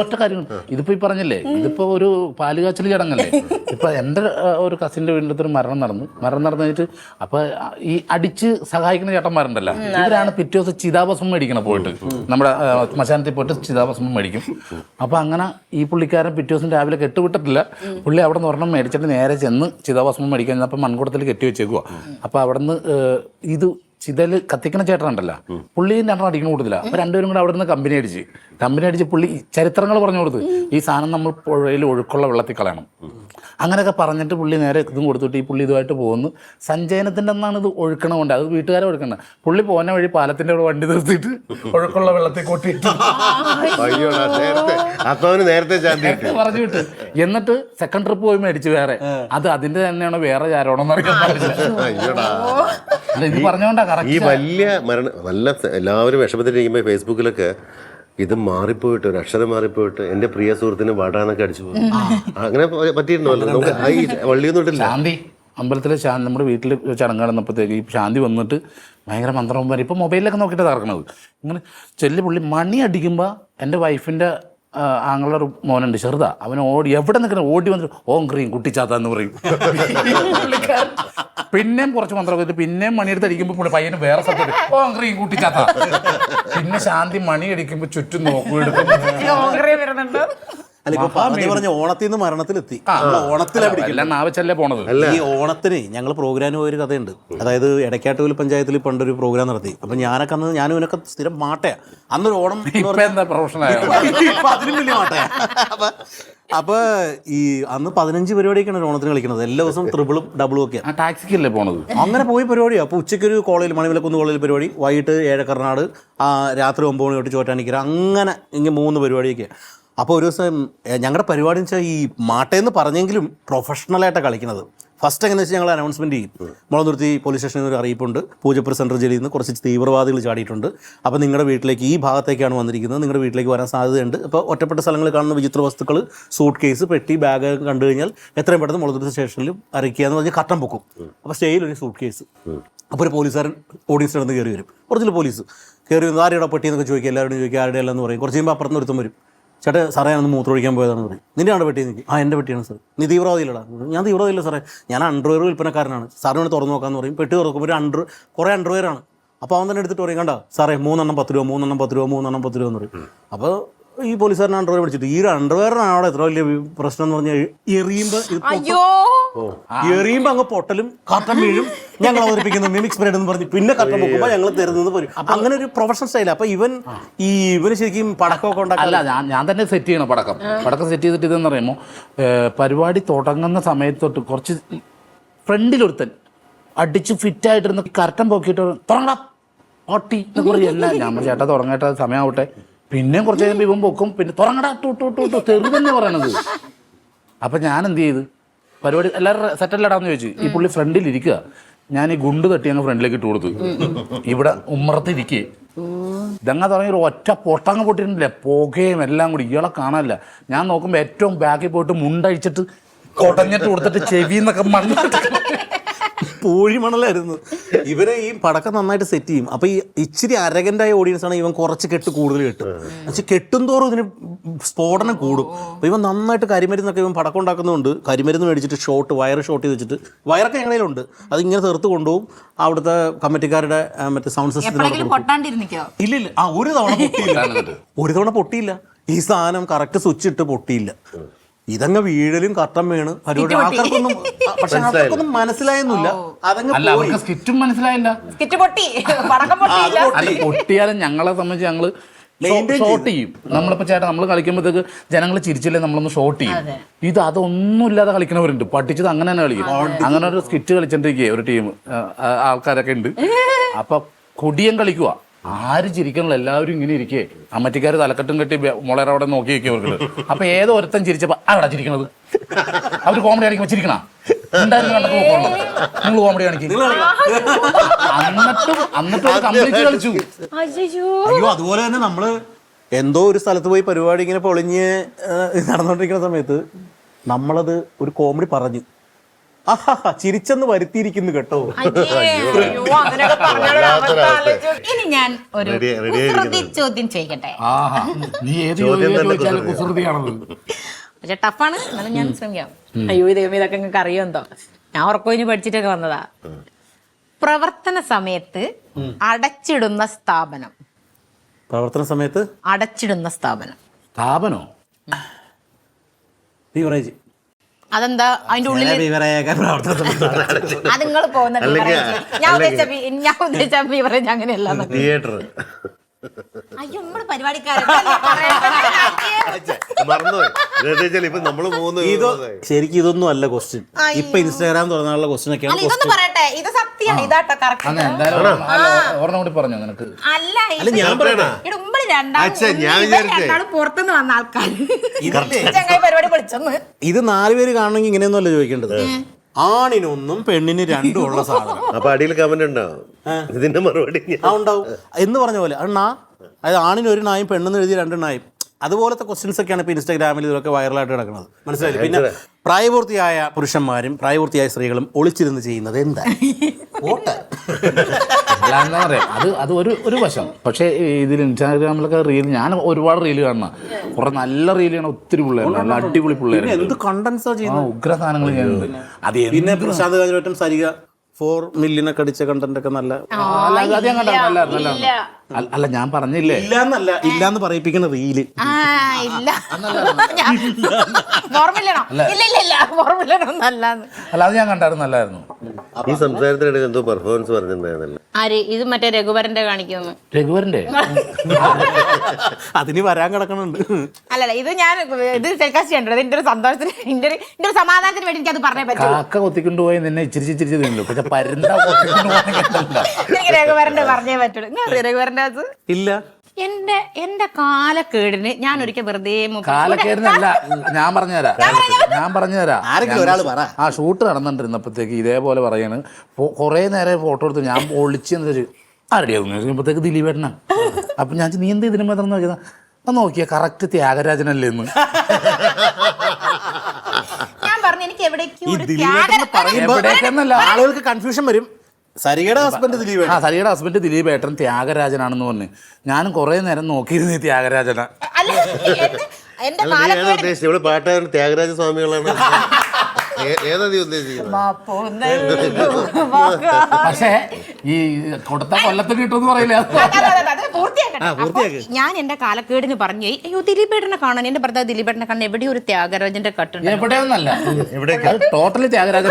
ഒറ്റ കാര്യം, ഇതിപ്പോ ഈ പറഞ്ഞില്ലേ, ഇതിപ്പോ ഒരു പാല് കാച്ചൽ ചടങ്ങല്ലേ. ഇപ്പൊ എൻ്റെ ഒരു കസിൻ്റെ വീട്ടിൽ ഒരു മരണം നടന്നു കഴിഞ്ഞിട്ട് അപ്പൊ ഈ അടിച്ച് സഹായിക്കുന്ന ചേട്ടന്മാരുണ്ടല്ലോ, ഇവരാണ് പിറ്റേ ദിവസം ചിതാഭസ്മം മേടിക്കണം പോയിട്ട്, നമ്മുടെ ശ്മശാനത്തിൽ പോയിട്ട് ചിതാഭസ്മം മേടിക്കും. അപ്പൊ അങ്ങനെ ഈ പുള്ളിക്കാരൻ പിറ്റേ ദിവസം രാവിലെ കെട്ടുവിട്ടിട്ടില്ല. പുള്ളി അവിടെ നിന്ന് ഒരെണ്ണം മേടിച്ചിട്ട് നേരെ ചെന്ന് ചിതാഭസ്മം മേടിക്കാൻ, അപ്പം മൺകുടത്തിൽ കെട്ടി വെച്ചേക്കുക. അപ്പോൾ അവിടെ നിന്ന് ഇത് ചിതല് കത്തിക്കണ ചേട്ടനുണ്ടല്ലോ, പുള്ളി രണ്ടെണ്ണം അടിക്കുന്ന കൂടുതല. അപ്പൊ രണ്ടുപേരും കൂടെ അവിടെ നിന്ന് കമ്പനി അടിച്ച് പുള്ളി ചരിത്രങ്ങൾ പറഞ്ഞു കൊടുത്ത് ഈ സാധനം നമ്മൾ പുഴയിൽ ഒഴുക്കുള്ള വെള്ളത്തിൽ കളയണം അങ്ങനെയൊക്കെ പറഞ്ഞിട്ട് പുള്ളി നേരെ ഇതും കൊടുത്തിട്ട് ഈ പുള്ളി ഇതുമായിട്ട് പോകുന്നു. സഞ്ചയനത്തിൻ്റെ അന്നാണ് ഇത് ഒഴുക്കണമുണ്ട്, അത് വീട്ടുകാരെ ഒഴുക്കണ്ട. പുള്ളി പോകുന്ന വഴി പാലത്തിൻ്റെ അവിടെ വണ്ടി നിർത്തിയിട്ട് ഒഴുക്കുള്ള വെള്ളത്തിൽ കൊട്ടിയിട്ട് പറഞ്ഞു വിട്ട്. എന്നിട്ട് സെക്കൻഡ് ട്രിപ്പ് പോയി മേടിച്ച് വേറെ, അത് അതിന്റെ തന്നെയാണോ വേറെ ചാരോണെന്ന് അറിയാൻ ഇത് പറഞ്ഞോണ്ടാ ഈ വലിയ നല്ല എല്ലാവരും വിഷമത്തിലിരിക്കുമ്പോൾ ഫേസ്ബുക്കിലൊക്കെ ഇത് മാറിപ്പോയിട്ട് ഒരു അക്ഷരം മാറിപ്പോയിട്ട് എൻ്റെ പ്രിയ സുഹൃത്തിന് വടാനൊക്കെ അടിച്ചു പോകും. അങ്ങനെ പറ്റിയിട്ടുണ്ടല്ലോ. നമുക്ക് ഈ വള്ളിയൊന്നും ഇട്ടില്ല. ശാന്തി അമ്പലത്തിലെ നമ്മുടെ വീട്ടിൽ ചടങ്ങ് നടന്നപ്പോഴത്തേക്ക് ഈ ശാന്തി വന്നിട്ട് ഭയങ്കര മന്ത്രം വരെ ഇപ്പം മൊബൈലിലൊക്കെ നോക്കിയിട്ട് തറക്കണത്. ഇങ്ങനെ ചെല്ലി പുള്ളി മണി അടിക്കുമ്പോൾ എൻ്റെ വൈഫിൻ്റെ ആങ്ങളുടെ ഒരു മോനുണ്ട് ചെറുതാ, അവൻ ഓടി എവിടെ നിൽക്കണം ഓടി വന്നിട്ട് ഓം ക്രീം കുട്ടിച്ചാത്താന്ന് പറയും. പിന്നെയും കുറച്ച് മന്ത്രമൊക്കെ പിന്നെയും മണിയെടുത്ത് അടിക്കുമ്പോൾ പുള്ളി പയ്യന് വേറെ സ്ഥലത്ത് ഓം ക്രീം കുട്ടിച്ചാത്ത. പിന്നെ ശാന്തി മണി അടിക്കുമ്പോൾ ചുറ്റും നോക്കും എടുക്കുമ്പോൾ അല്ല ഇപ്പൊ പറഞ്ഞ ഓണത്തിൽ നിന്ന് മരണത്തിലെത്തി. നാവച്ചല്ലേ പോണത്. ഈ ഓണത്തിന് ഞങ്ങൾ പ്രോഗ്രാമിന് പോയൊരു കഥയുണ്ട്. അതായത് എടക്കാട്ടുകൽ പഞ്ചായത്തിൽ പണ്ടൊരു പ്രോഗ്രാം നടത്തി. അപ്പൊ ഞാനൊക്കെ അന്ന് ഞാനും ഇവനൊക്കെ സ്ഥിരം മാട്ടയാ. അന്നൊരു ഓണം അതിലും വലിയ മാട്ടയാ. അപ്പൊ ഈ അന്ന് 15 പരിപാടിയൊക്കെയാണ് ഓണത്തിന് കളിക്കുന്നത്. എല്ലാ ദിവസവും ട്രിപ്പിളും ഡബിളും ഒക്കെയാണ്. ടാക്സിക്കല്ലേ പോണത്. അങ്ങനെ പോയി പരിപാടിയാണ്. അപ്പോൾ ഉച്ചയ്ക്ക് ഒരു കോളേജിൽ മണിവിലക്കുന്ന് കോളേജിൽ പരിപാടി, വൈകിട്ട് ഏഴക്കർനാട്, രാത്രി 9 മണി തൊട്ട് ചോറ്റാനിക്കര, അങ്ങനെ ഇങ്ങനെ 3 പരിപാടിയൊക്കെ. അപ്പോൾ ഒരു ദിവസം ഞങ്ങളുടെ പരിപാടി എന്ന് വെച്ചാൽ ഈ മാട്ടയെന്ന് പറഞ്ഞെങ്കിലും പ്രൊഫഷണലായിട്ടാണ് കളിക്കുന്നത്. ഫസ്റ്റ് എങ്ങനെ വെച്ചാൽ ഞങ്ങൾ അനൗൺസ്മെൻറ്റ് ചെയ്യും. മുളന്തുരുത്തി പോലീസ് സ്റ്റേഷനിൽ ഒരു അറിയിപ്പുണ്ട്, പൂജപ്പുര സെൻട്രൽ ജയിലിൽ നിന്ന് കുറച്ച് തീവ്രവാദികൾ ചാടിയിട്ടുണ്ട്, അപ്പോൾ നിങ്ങളുടെ വീട്ടിലേക്ക് ഈ ഭാഗത്തേക്കാണ് വന്നിരിക്കുന്നത്, നിങ്ങളുടെ വീട്ടിലേക്ക് വരാൻ സാധ്യതയുണ്ട്. അപ്പോൾ ഒറ്റപ്പെട്ട സ്ഥലങ്ങളിൽ കാണുന്ന വിചിത്ര വസ്തുക്കൾ, സൂട്ട് കേസ്, പെട്ടി, ബാഗ് കണ്ടു കഴിഞ്ഞാൽ എത്രയും പെട്ടെന്ന് മുളന്തുരുത്തി സ്റ്റേഷനിൽ അറിയിക്കുക എന്ന് പറഞ്ഞ് കട്ടം പൊക്കും. അപ്പോൾ സ്റ്റേയിൽ ഒരു സൂട്ട് കേസ്. അപ്പോൾ ഒരു പോലീസുകാരൻ ഓഡിയൻസ് നടന്ന് കയറി വരും. കുറച്ചിൽ പോലീസ് കയറി വന്ന് ആരുടെ പെട്ടി എന്നൊക്കെ ചോദിക്കുക, എല്ലാവരോടും ചോദിക്കുക ആരുടെ അല്ലെന്ന് പറയും. കുറച്ച് കഴിയുമ്പോൾ അപ്പുറത്ത് ഒരുത്തം വരും. ചേട്ടാ സാറേ ഞാനൊന്ന് മൂത്രമൊഴിക്കാൻ പോയതാണെന്ന് പറയും. നിൻ്റെ ആണ് പെട്ടി എനിക്ക്. എൻ്റെ പെട്ടിയാണ് സാർ. നീ തീവ്രവാദിയില്ലടാ. ഞാൻ തീവ്രവാദിയില്ല സാറേ, ഞാൻ അണ്ടർവെയർ വിൽപ്പനക്കാരനാണ്, സാറിന് വേണ്ടി തുറന്നു നോക്കാമെന്ന് പറയും. പെട്ടി തുറക്കുമ്പോൾ ഒരു കുറേ അണ്ടർവെയറാണ്. അപ്പോൾ അവൻ തന്നെ എടുത്തിട്ട് പറയും, കണ്ട സാറേ 3 എണ്ണം 10 രൂപ, 3 എണ്ണം 10 രൂപ, 3 എണ്ണം 10 രൂപ എന്ന് പറയും. അപ്പോൾ ഈ പോലീസുകാരൻ അണ്ടർവെയർ പിടിച്ചിട്ട് ഈ ഒരു അണ്ടർവെയറാണ് അവിടെ എത്ര വലിയ പ്രശ്നം എന്ന് പറഞ്ഞാൽ എറിയുമ്പോൾ അങ്ങ് പൊട്ടലും കട്ടൻ വീഴും. ഞങ്ങൾ അവതരിപ്പിക്കുന്ന മിമിക്സ് പരേഡ് എന്ന് പറഞ്ഞ് പിന്നെ കട്ടൻ പൊക്കുമ്പോൾ ഞങ്ങൾ തരുന്നത് പോലും. അങ്ങനെ ഒരു പ്രൊഫഷണൽ സ്റ്റൈലാണ്. അപ്പോൾ ഇവന് ശരിക്കും പടക്കമൊക്കെ ഉണ്ടാക്കാം. അല്ല ഞാൻ തന്നെ സെറ്റ് ചെയ്യണം പടക്കം സെറ്റ് ചെയ്തിട്ട് ഇതെന്ന് പറയുമ്പോൾ പരിപാടി തുടങ്ങുന്ന സമയത്തൊട്ട് കുറച്ച് ഫ്രണ്ടിലൊരുത്തൻ അടിച്ച് ഫിറ്റായിട്ടിരുന്ന് കറക്റ്റം പൊക്കിയിട്ട് തുടങ്ങടാ ഓട്ടി എന്ന് പറയും. എല്ലാം ഞാൻ ചേട്ടാ തുടങ്ങേട്ടാ സമയമാവട്ടെ. പിന്നെയും കുറച്ച് കഴിയുമ്പോൾ ഇവൻ പൊക്കും, പിന്നെ തുടങ്ങടാ ടൂട്ടു തെറി തന്നെ പറയണത്. അപ്പം ഞാൻ എന്ത് ചെയ്ത് പരിപാടി എല്ലാവരും സെറ്റല്ലടാന്ന് ചോദിച്ചു. ഈ പുള്ളി ഫ്രണ്ടിലിരിക്കുക, ഞാൻ ഈ ഗുണ്ട് തട്ടി അങ്ങ് ഫ്രണ്ടിലേക്ക് ഇട്ട് കൊടുത്തു. ഇവിടെ ഉമ്മറത്തിരിക്കേ ഇതങ്ങ തുടങ്ങി ഒരു ഒറ്റ പൊട്ടങ്ങ് പൊട്ടിയിട്ടുണ്ടില്ല, പുകയും എല്ലാം കൂടി. ഇയാളെ കാണാനില്ല. ഞാൻ നോക്കുമ്പോൾ ഏറ്റവും ബാക്കിൽ പോയിട്ട് മുണ്ടഴിച്ചിട്ട് കൊടഞ്ഞിട്ട് കൊടുത്തിട്ട് ചെവിന്നൊക്കെ മണ്ണിട്ട് പൂഴിമണലായിരുന്നു. ഇവരെ ഈ പടക്കം നന്നായിട്ട് സെറ്റ് ചെയ്യും. അപ്പോൾ ഈ ഇച്ചിരി അരഗൻ്റായ ഓഡിയൻസാണ് ഇവൻ കുറച്ച് കെട്ട് കൂടുതൽ കെട്ടും. പക്ഷെ കെട്ടും തോറും ഇതിന് സ്ഫോടനം കൂടും. അപ്പോൾ ഇവൻ നന്നായിട്ട് കരിമരുന്നൊക്കെ ഇവൻ പടക്കം ഉണ്ടാക്കുന്നുണ്ട്. കരിമരുന്ന് മേടിച്ചിട്ട് വയർ ഷോട്ട് ചെയ്ത് വെച്ചിട്ട് വയറൊക്കെ ഞങ്ങളിലുണ്ട്. അതിങ്ങനെ തീർത്ത് കൊണ്ടുപോകും. അവിടുത്തെ കമ്മിറ്റിക്കാരുടെ മറ്റേ സൗണ്ട് സിസ്റ്റത്തിന് ഇല്ലില്ല. ഒരു തവണ പൊട്ടിയില്ല. ഈ സാധനം കറക്റ്റ് സ്വിച്ച് ഇട്ട് പൊട്ടിയില്ല. ഇതങ്ങ് വീഴലും കട്ടം വീണ് പരിപാടി ആൾക്കാർക്കൊന്നും പക്ഷെ ആൾക്കാർക്കൊന്നും മനസ്സിലായൊന്നുമില്ല. അതങ്ങ് സ്കിറ്റും മനസ്സിലായില്ല. പൊട്ടിയാലും ഞങ്ങളെ സംബന്ധിച്ച് ഞങ്ങള് ഷോട്ട് ചെയ്യും. നമ്മളിപ്പോ ചേട്ടാ നമ്മൾ കളിക്കുമ്പോഴത്തേക്ക് ജനങ്ങൾ ചിരിച്ചില്ലേ നമ്മളൊന്ന് ഷോട്ട് ചെയ്യും. അതൊന്നും ഇല്ലാതെ കളിക്കുന്നവരുണ്ട്. പഠിച്ചത് അങ്ങനെ തന്നെ കളിക്കും. അങ്ങനെ ഒരു സ്കിറ്റ് കളിച്ചോണ്ടിരിക്കുക ഒരു ടീം ആൾക്കാരൊക്കെ ഉണ്ട്. അപ്പൊ കൊടിയം കളിക്കുക, ആര് ചിരിക്കണല്ലോ, എല്ലാവരും ഇങ്ങനെ ഇരിക്കേ. അമ്മറ്റിക്കാർ തലക്കെട്ടും കെട്ടി മുളയുടെ അവിടെ നോക്കി വെക്കുക അവർക്ക്. അപ്പൊ ഏതോ ഒരുത്തൻ ചിരിച്ചപ്പോ അവിടെ ചിരിക്കണത് അവര് കോമഡി കാണിക്കുമ്പോ ചിരിക്കണ നിങ്ങൾ കോമഡി കാണിക്കും. എന്നിട്ടും കംപ്ലീറ്റ് കളിച്ചു. അയ്യോ അതുപോലെ തന്നെ നമ്മള് എന്തോ ഒരു സ്ഥലത്ത് പോയി പരിപാടി ഇങ്ങനെ പൊളിഞ്ഞ് നടന്നുകൊണ്ടിരിക്കുന്ന സമയത്ത് നമ്മളത് ഒരു കോമഡി പറഞ്ഞു ചിരിച്ചെന്ന് വരുത്തിയിരിക്കുന്നു കേട്ടോ. ഇനി ഞാൻ ഒരു ചോദ്യം ചോദിക്കട്ടെ. പക്ഷെ ടഫാണ്, എന്നാലും ഞാൻ ശ്രമിക്കാം. അയ്യോ ദൈവം ഇതൊക്കെ നിങ്ങൾക്ക് അറിയോ എന്തോ, ഞാൻ ഉറക്കോഞ്ഞ് പഠിച്ചിട്ടൊക്കെ വന്നതാ. പ്രവർത്തന സമയത്ത് അടച്ചിടുന്ന സ്ഥാപനം. പ്രവർത്തന സമയത്ത് അടച്ചിടുന്ന സ്ഥാപനോ? ബീവറേജ്. അതെന്താ അതിന്റെ ഉള്ളിൽ വിവരേഖ പ്രവർത്തനം അത് നിങ്ങൾ പോകുന്ന ഞാൻ ഉദ്ദേശിച്ച ബീവറേജ് അങ്ങനെയല്ല. തിയേറ്റർ അയ്യോ നമ്മള് പരിപാടിക്കാരൻ മറന്നുപോയി. ഇപ്പൊ നമ്മള് ശരിക്കും ഇതൊന്നും അല്ല ക്വസ്റ്റ്യൻ. ഇപ്പൊ ഇൻസ്റ്റാഗ്രാം തുറന്നാലുള്ള ക്വസ്റ്റ്യൻ ഒക്കെയാണ്. ഇതൊന്ന് പറയട്ടെ, ഇത് സത്യമാണ്, ഇതാട്ടോ കറക്റ്റ്. ഒരെണ്ണം കൂടി പറഞ്ഞു നിനക്ക്. അല്ല ഞാൻ പറയണ ഇടുമ്പളി രണ്ടാളും പുറത്തുനിന്ന് വന്ന ആൾക്കാർ ചങ്ങായി പരിപാടി വിളിച്ചെന്ന്. ഇത് 4 പേര് കാണണമെങ്കിൽ ഇങ്ങനെയൊന്നും അല്ല ചോദിക്കേണ്ടത്. ആണിനൊന്നും പെണ്ണിന് 2 ഉള്ള സാധനം. അപ്പൊ അടിയിൽ കമന്റ് ഉണ്ടാവും, ഇതിന്റെ മറുപടി ഉണ്ടാവും എന്ന് പറഞ്ഞ പോലെ. അതായത് ആണിന് 1 നായും പെണ്ണെന്ന് എഴുതി 2 നായും. അതുപോലത്തെ ക്വസ്റ്റ്യൻസ് ഒക്കെയാണ് ഇപ്പോൾ ഇൻസ്റ്റാഗ്രാമിൽ ഇതൊക്കെ വൈറലായിട്ട് കിടക്കുന്നത്. മനസ്സിലായില്ലേ? പിന്നെ പ്രായപൂർത്തിയായ പുരുഷന്മാരും പ്രായപൂർത്തിയായ സ്ത്രീകളും ഒളിച്ചിരുന്ന് ചെയ്യുന്നത് എന്താ? വോട്ട്. എന്താ പറയാ, അത് ഒരു വശം. പക്ഷേ ഇതിൽ ഇൻസ്റ്റാഗ്രാമിലൊക്കെ റീൽ, ഞാൻ ഒരുപാട് റീല് കാണണം. കുറെ നല്ല റീൽ കാണാൻ ഒത്തിരി പിള്ളേർ, നല്ല അടിപൊളി പിള്ളേർ. എന്ത് കണ്ടൻസാ ചെയ്യുന്നത്, ഉഗ്ര സാധനങ്ങൾ ചെയ്യുന്നുണ്ട്. അത് പിന്നെ പ്രശാന്ത് കാഞ്ഞിരമറ്റം സരിക 4 മില്യൺ ഒക്കെ അടിച്ച കണ്ടന്റ് ഒക്കെ നല്ല. അല്ല ഞാൻ പറഞ്ഞില്ലേ, ഇല്ലാന്ന് പറയിപ്പിക്കുന്ന റീല്. അല്ല അത് ഞാൻ കണ്ടായിരുന്നു, നല്ലായിരുന്നു. ഈ സംസാരത്തിനിടയിൽ എന്തോ പെർഫോമൻസ് പറഞ്ഞിട്ടുണ്ടായിരുന്നല്ലോ. ആര്? ഇത് മറ്റേ രഘുവരന്റെ കാണിക്കുന്നു. രഘുവരന്റെ അതിന് വരാൻ കിടക്കണുണ്ട്. അല്ലല്ല, ഇത് ഞാൻ ഇത് ടെലികാസ്റ്റ് ചെയ്യണ്ടത് എന്റെ ഒരു സന്തോഷത്തിന്, എന്റെ ഒരു സമാധാനത്തിന് വേണ്ടി എനിക്ക് അത് പറഞ്ഞേ പറ്റും. കാക്ക കൊത്തിക്കൊണ്ട് പോയി നിന്നെ ഇച്ചിരി തിന്നു. പക്ഷെ പരുന്ത എനിക്ക് രഘുവരന്റെ പറഞ്ഞേ പറ്റുള്ളൂ. നിങ്ങൾ രഘുവരന്റെ ഇല്ല. എന്റെ കാലക്കേടിന് ഞാൻ ഒരിക്കൽ വെറുതെ കാലക്കേടിനല്ല, ഞാൻ പറഞ്ഞുതരാം. ആരെങ്കിലും ഒരാൾ പറ. ആ ഷൂട്ട് നടന്നിട്ടിരുന്നപ്പോഴത്തേക്ക് ഇതേപോലെ പറയാണ്, കുറെ നേരം ഫോട്ടോ എടുത്ത് ഞാൻ ഒളിച്ചെന്ന് വെച്ച് ആരുടെയാകുമ്പോഴത്തേക്ക് ദിലീപേട്ടനാ. അപ്പൊ ഞാൻ നീ എന്ത് ഇതിന് മാത്രം നോക്കിയതാ? അത് നോക്കിയാ കറക്റ്റ് ത്യാഗരാജനല്ലേ എന്ന്. ഞാൻ പറഞ്ഞു എനിക്ക് എവിടേക്കെന്നല്ല, ആളുകൾക്ക് കൺഫ്യൂഷൻ വരും. സരികയുടെ ഹസ്ബൻഡ് ദിലീപേട്ടൻ ത്യാഗരാജനാണെന്ന് പറഞ്ഞു. ഞാനും കുറെ നേരം നോക്കിയിരുന്നു ഈ ത്യാഗരാജന. പാട്ടുകാരൻ ത്യാഗരാജ സ്വാമികളാണ്. ഏതാ നീ ഉദ്ദേശിക്കുന്നത്? പക്ഷേ ഈ കൊടുത്ത കൊല്ലത്ത് കിട്ടുമെന്ന് പറയില്ല. ഞാൻ എന്റെ കാലക്കേടിന് പറഞ്ഞു, അയ്യോ ദിലീപേട്ടനെ കാണാൻ, എന്റെ ഭർത്താവ് ദിലീപേട്ടനെ കാണാൻ എവിടെയോ ഒരു ത്യാഗരാജന്റെ കട്ടുണ്ട്. എവിടെയൊന്നല്ല, ടോട്ടലി ത്യാഗരാജൻ.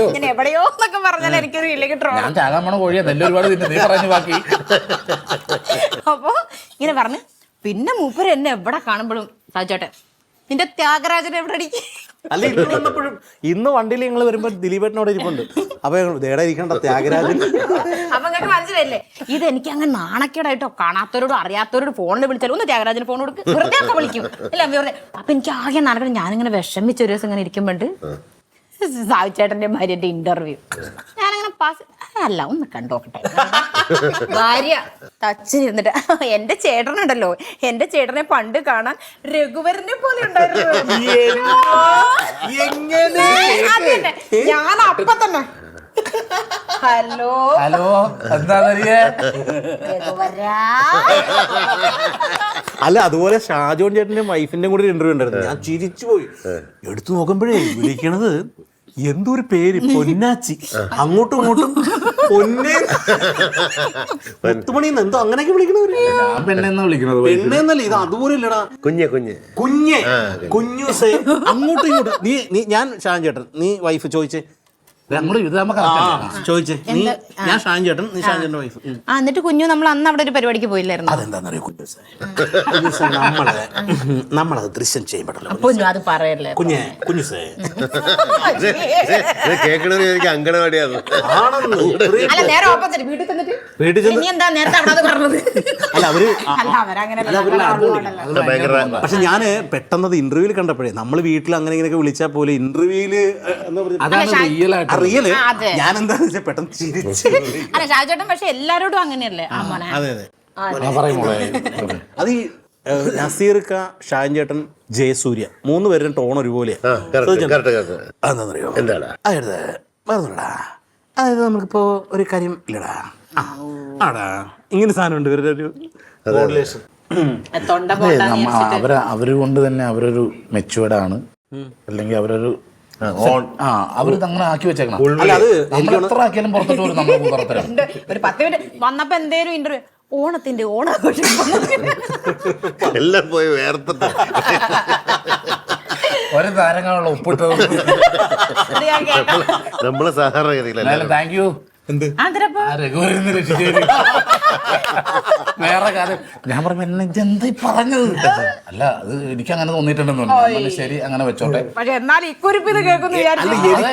ഇങ്ങനെ എവിടെയോ എന്നൊക്കെ പറഞ്ഞാൽ എനിക്കൊരു ഇല്ലെങ്കിൽ ഞാൻ ചാകാൻ കോഴിയാ നെല്ല് ഒരുപാട് തിന്നു, നീ പറഞ്ഞു ബാക്കി. അപ്പൊ ഇങ്ങനെ പറഞ്ഞു. പിന്നെ മൂപ്പര് എന്നെ എവിടെ കാണുമ്പോഴും സാജേട്ടൻ നിന്റെ ത്യാഗരാജൻ എവിടെ അടിക്കും. അല്ല ഇന്ന് വന്നപ്പോഴും, ഇന്ന് വണ്ടിയിൽ ഞങ്ങൾ വരുമ്പോ ദിലീപേട്ടനോട് ഇരിപ്പുണ്ട്. അപ്പൊ ദേടാ ഇരിക്കണ്ട ത്യാഗരാജൻ. അപ്പൊ നിങ്ങൾക്ക് മനസ്സിലല്ലേ, ഇത് എനിക്ക് അങ്ങനെ നാണക്കേടായിട്ടോ, കാണാത്തവരോടും അറിയാത്തവരോട് ഫോണിൽ വിളിച്ചാലും ഒന്ന് ത്യാഗരാജന് ഫോൺ കൊടുക്കും, വെറുതെ ഒക്കെ വിളിക്കും അല്ല വെറുതെ. അപ്പൊ എനിക്ക് ആകെ നാണക്കേട്. ഞാനിങ്ങനെ വിഷമിച്ച ഒരു ദിവസം ഇങ്ങനെ ഇരിക്കുമ്പോണ്ട് സാവിച്ചേട്ടന്റെ ഭാര്യന്റെ ഇന്റർവ്യൂ ഞാനങ്ങനെ പാസ് അല്ല ഒന്ന് കണ്ടോക്കട്ടെ. ഭാര്യ തച്ചിരുന്നിട്ട്, എന്റെ ചേട്ടനുണ്ടല്ലോ, എന്റെ ചേട്ടനെ പണ്ട് കാണാൻ രഘുവരനെ പോലെ ഉണ്ടായിരുന്നു. ഞാൻ അപ്പൊ തന്നെ ഹലോ എന്താ അല്ല അതുപോലെ ഷാജോൺ ചേട്ടന്റെ വൈഫിന്റെ കൂടെ ഇന്റർവ്യൂ ഉണ്ടായിരുന്നു. ഞാൻ ചിരിച്ചു പോയി. എടുത്തു നോക്കുമ്പോഴേ വിളിക്കണത് എന്തോ ഒരു പേര്, പൊന്നാച്ചി. അങ്ങോട്ടും ഇങ്ങോട്ടും പൊന്നുമണിന്ന് എന്തോ അങ്ങനെയൊക്കെ വിളിക്കണവര്. പെണ്ണെന്ന് വിളിക്കണത് പെണ്ണെന്നല്ല, ഇത് അതുപോലെ ഇല്ലടാ. കുഞ്ഞുസേ അങ്ങോട്ടും ഇങ്ങോട്ടും. ഞാൻ ഷാൻ ചേട്ടൻ, നീ വൈഫ് ചോദിച്ചേ. ചോദിച്ചേ നീ, ഞാൻ ഷാൻ ചേട്ടൻ, നീ ഷാൻ ചേട്ടന്റെ വൈഫ്. എന്നിട്ട് കുഞ്ഞു നമ്മൾ അന്ന് അവിടെ ഒരു പരിപാടിക്ക് പോയില്ലായിരുന്നു. അതെന്താന്നറിയോ കുഞ്ഞുസേ, നമ്മളത് ദൃശ്യം ചെയ്യുമ്പോഴല്ലോ. അത് പറയല്ലേ കുഞ്ഞുസേ അങ്കണവാടിയാണ്. അല്ല നേരെ ഓപ്പോസിറ്റ് വീട്ടിൽ ചെന്നിട്ട് എന്താ നേരത്തെ അവിടെ പറഞ്ഞത്. അല്ല അവര് അവരങ്ങനെ. പക്ഷെ ഞാന് പെട്ടെന്നത് ഇന്റർവ്യൂല് കണ്ടപ്പോഴേ, നമ്മള് വീട്ടിൽ അങ്ങനെ ഇങ്ങനെയൊക്കെ വിളിച്ചാൽ പോലെ ഇന്റർവ്യൂല് റിയല് ഞാൻ എന്താന്ന് വെച്ചാൽ പെട്ടെന്ന് ചിരിച്ചു. അല്ല ഷാജേട്ടൻ പക്ഷെ എല്ലാരോടും അങ്ങനെയല്ലേ. അതെ അത് ഈ നസീർക്ക, ഷാൻ ചേട്ടൻ, ജയസൂര്യ 3 പേരും ടോൺ ഒരുപോലെയാ. അതെന്താന്നറിയോ, അതായത് നമുക്കിപ്പോ ഒരു കാര്യം ഇല്ലടാ, ആടാ ഇങ്ങനെ സാധനം ഉണ്ട് ഇവരുടെ ഒരു മോഡുലേഷൻ. അവര് കൊണ്ട് തന്നെ അവരൊരു മെച്ചുവേർഡാണ്, അല്ലെങ്കിൽ അവരൊരു അവര് അങ്ങനെ ആക്കി വെച്ചേക്കണം. എത്ര ആക്കിയാലും പുറത്തോട്ട് വരും നമ്മളെ പുറത്തരം. ഒരു 10 മിനിറ്റ് വന്നപ്പോ എന്തേലും ഇന്റർവ്യൂ ഓണത്തിന്റെ ഓണാഘോഷം എല്ലാം പോയി വേർത്തിട്ട് ഒരു താരങ്ങളുള്ള ഉപ്പിട്ടത്. അത് ഞാൻ കേൾക്കാം. നമ്മള് സാധാരണ ഗതിയിലല്ല. Thank you. അതിരപ്പോ രഘുവരന്ന് രക്ഷിച്ചു. വേറെ കാര്യം ഞാൻ പറഞ്ഞു എന്നെ എന്താ പറഞ്ഞത്. അല്ല അത് എനിക്ക് അങ്ങനെ തോന്നിയിട്ടുണ്ടെന്ന് പറഞ്ഞു. ശരി അങ്ങനെ വെച്ചോട്ടെ. പക്ഷെ എന്നാൽ ഇക്കുറിപ്പ് ഇത് കേൾക്കുന്നു വിചാരിച്ചു. അതെ,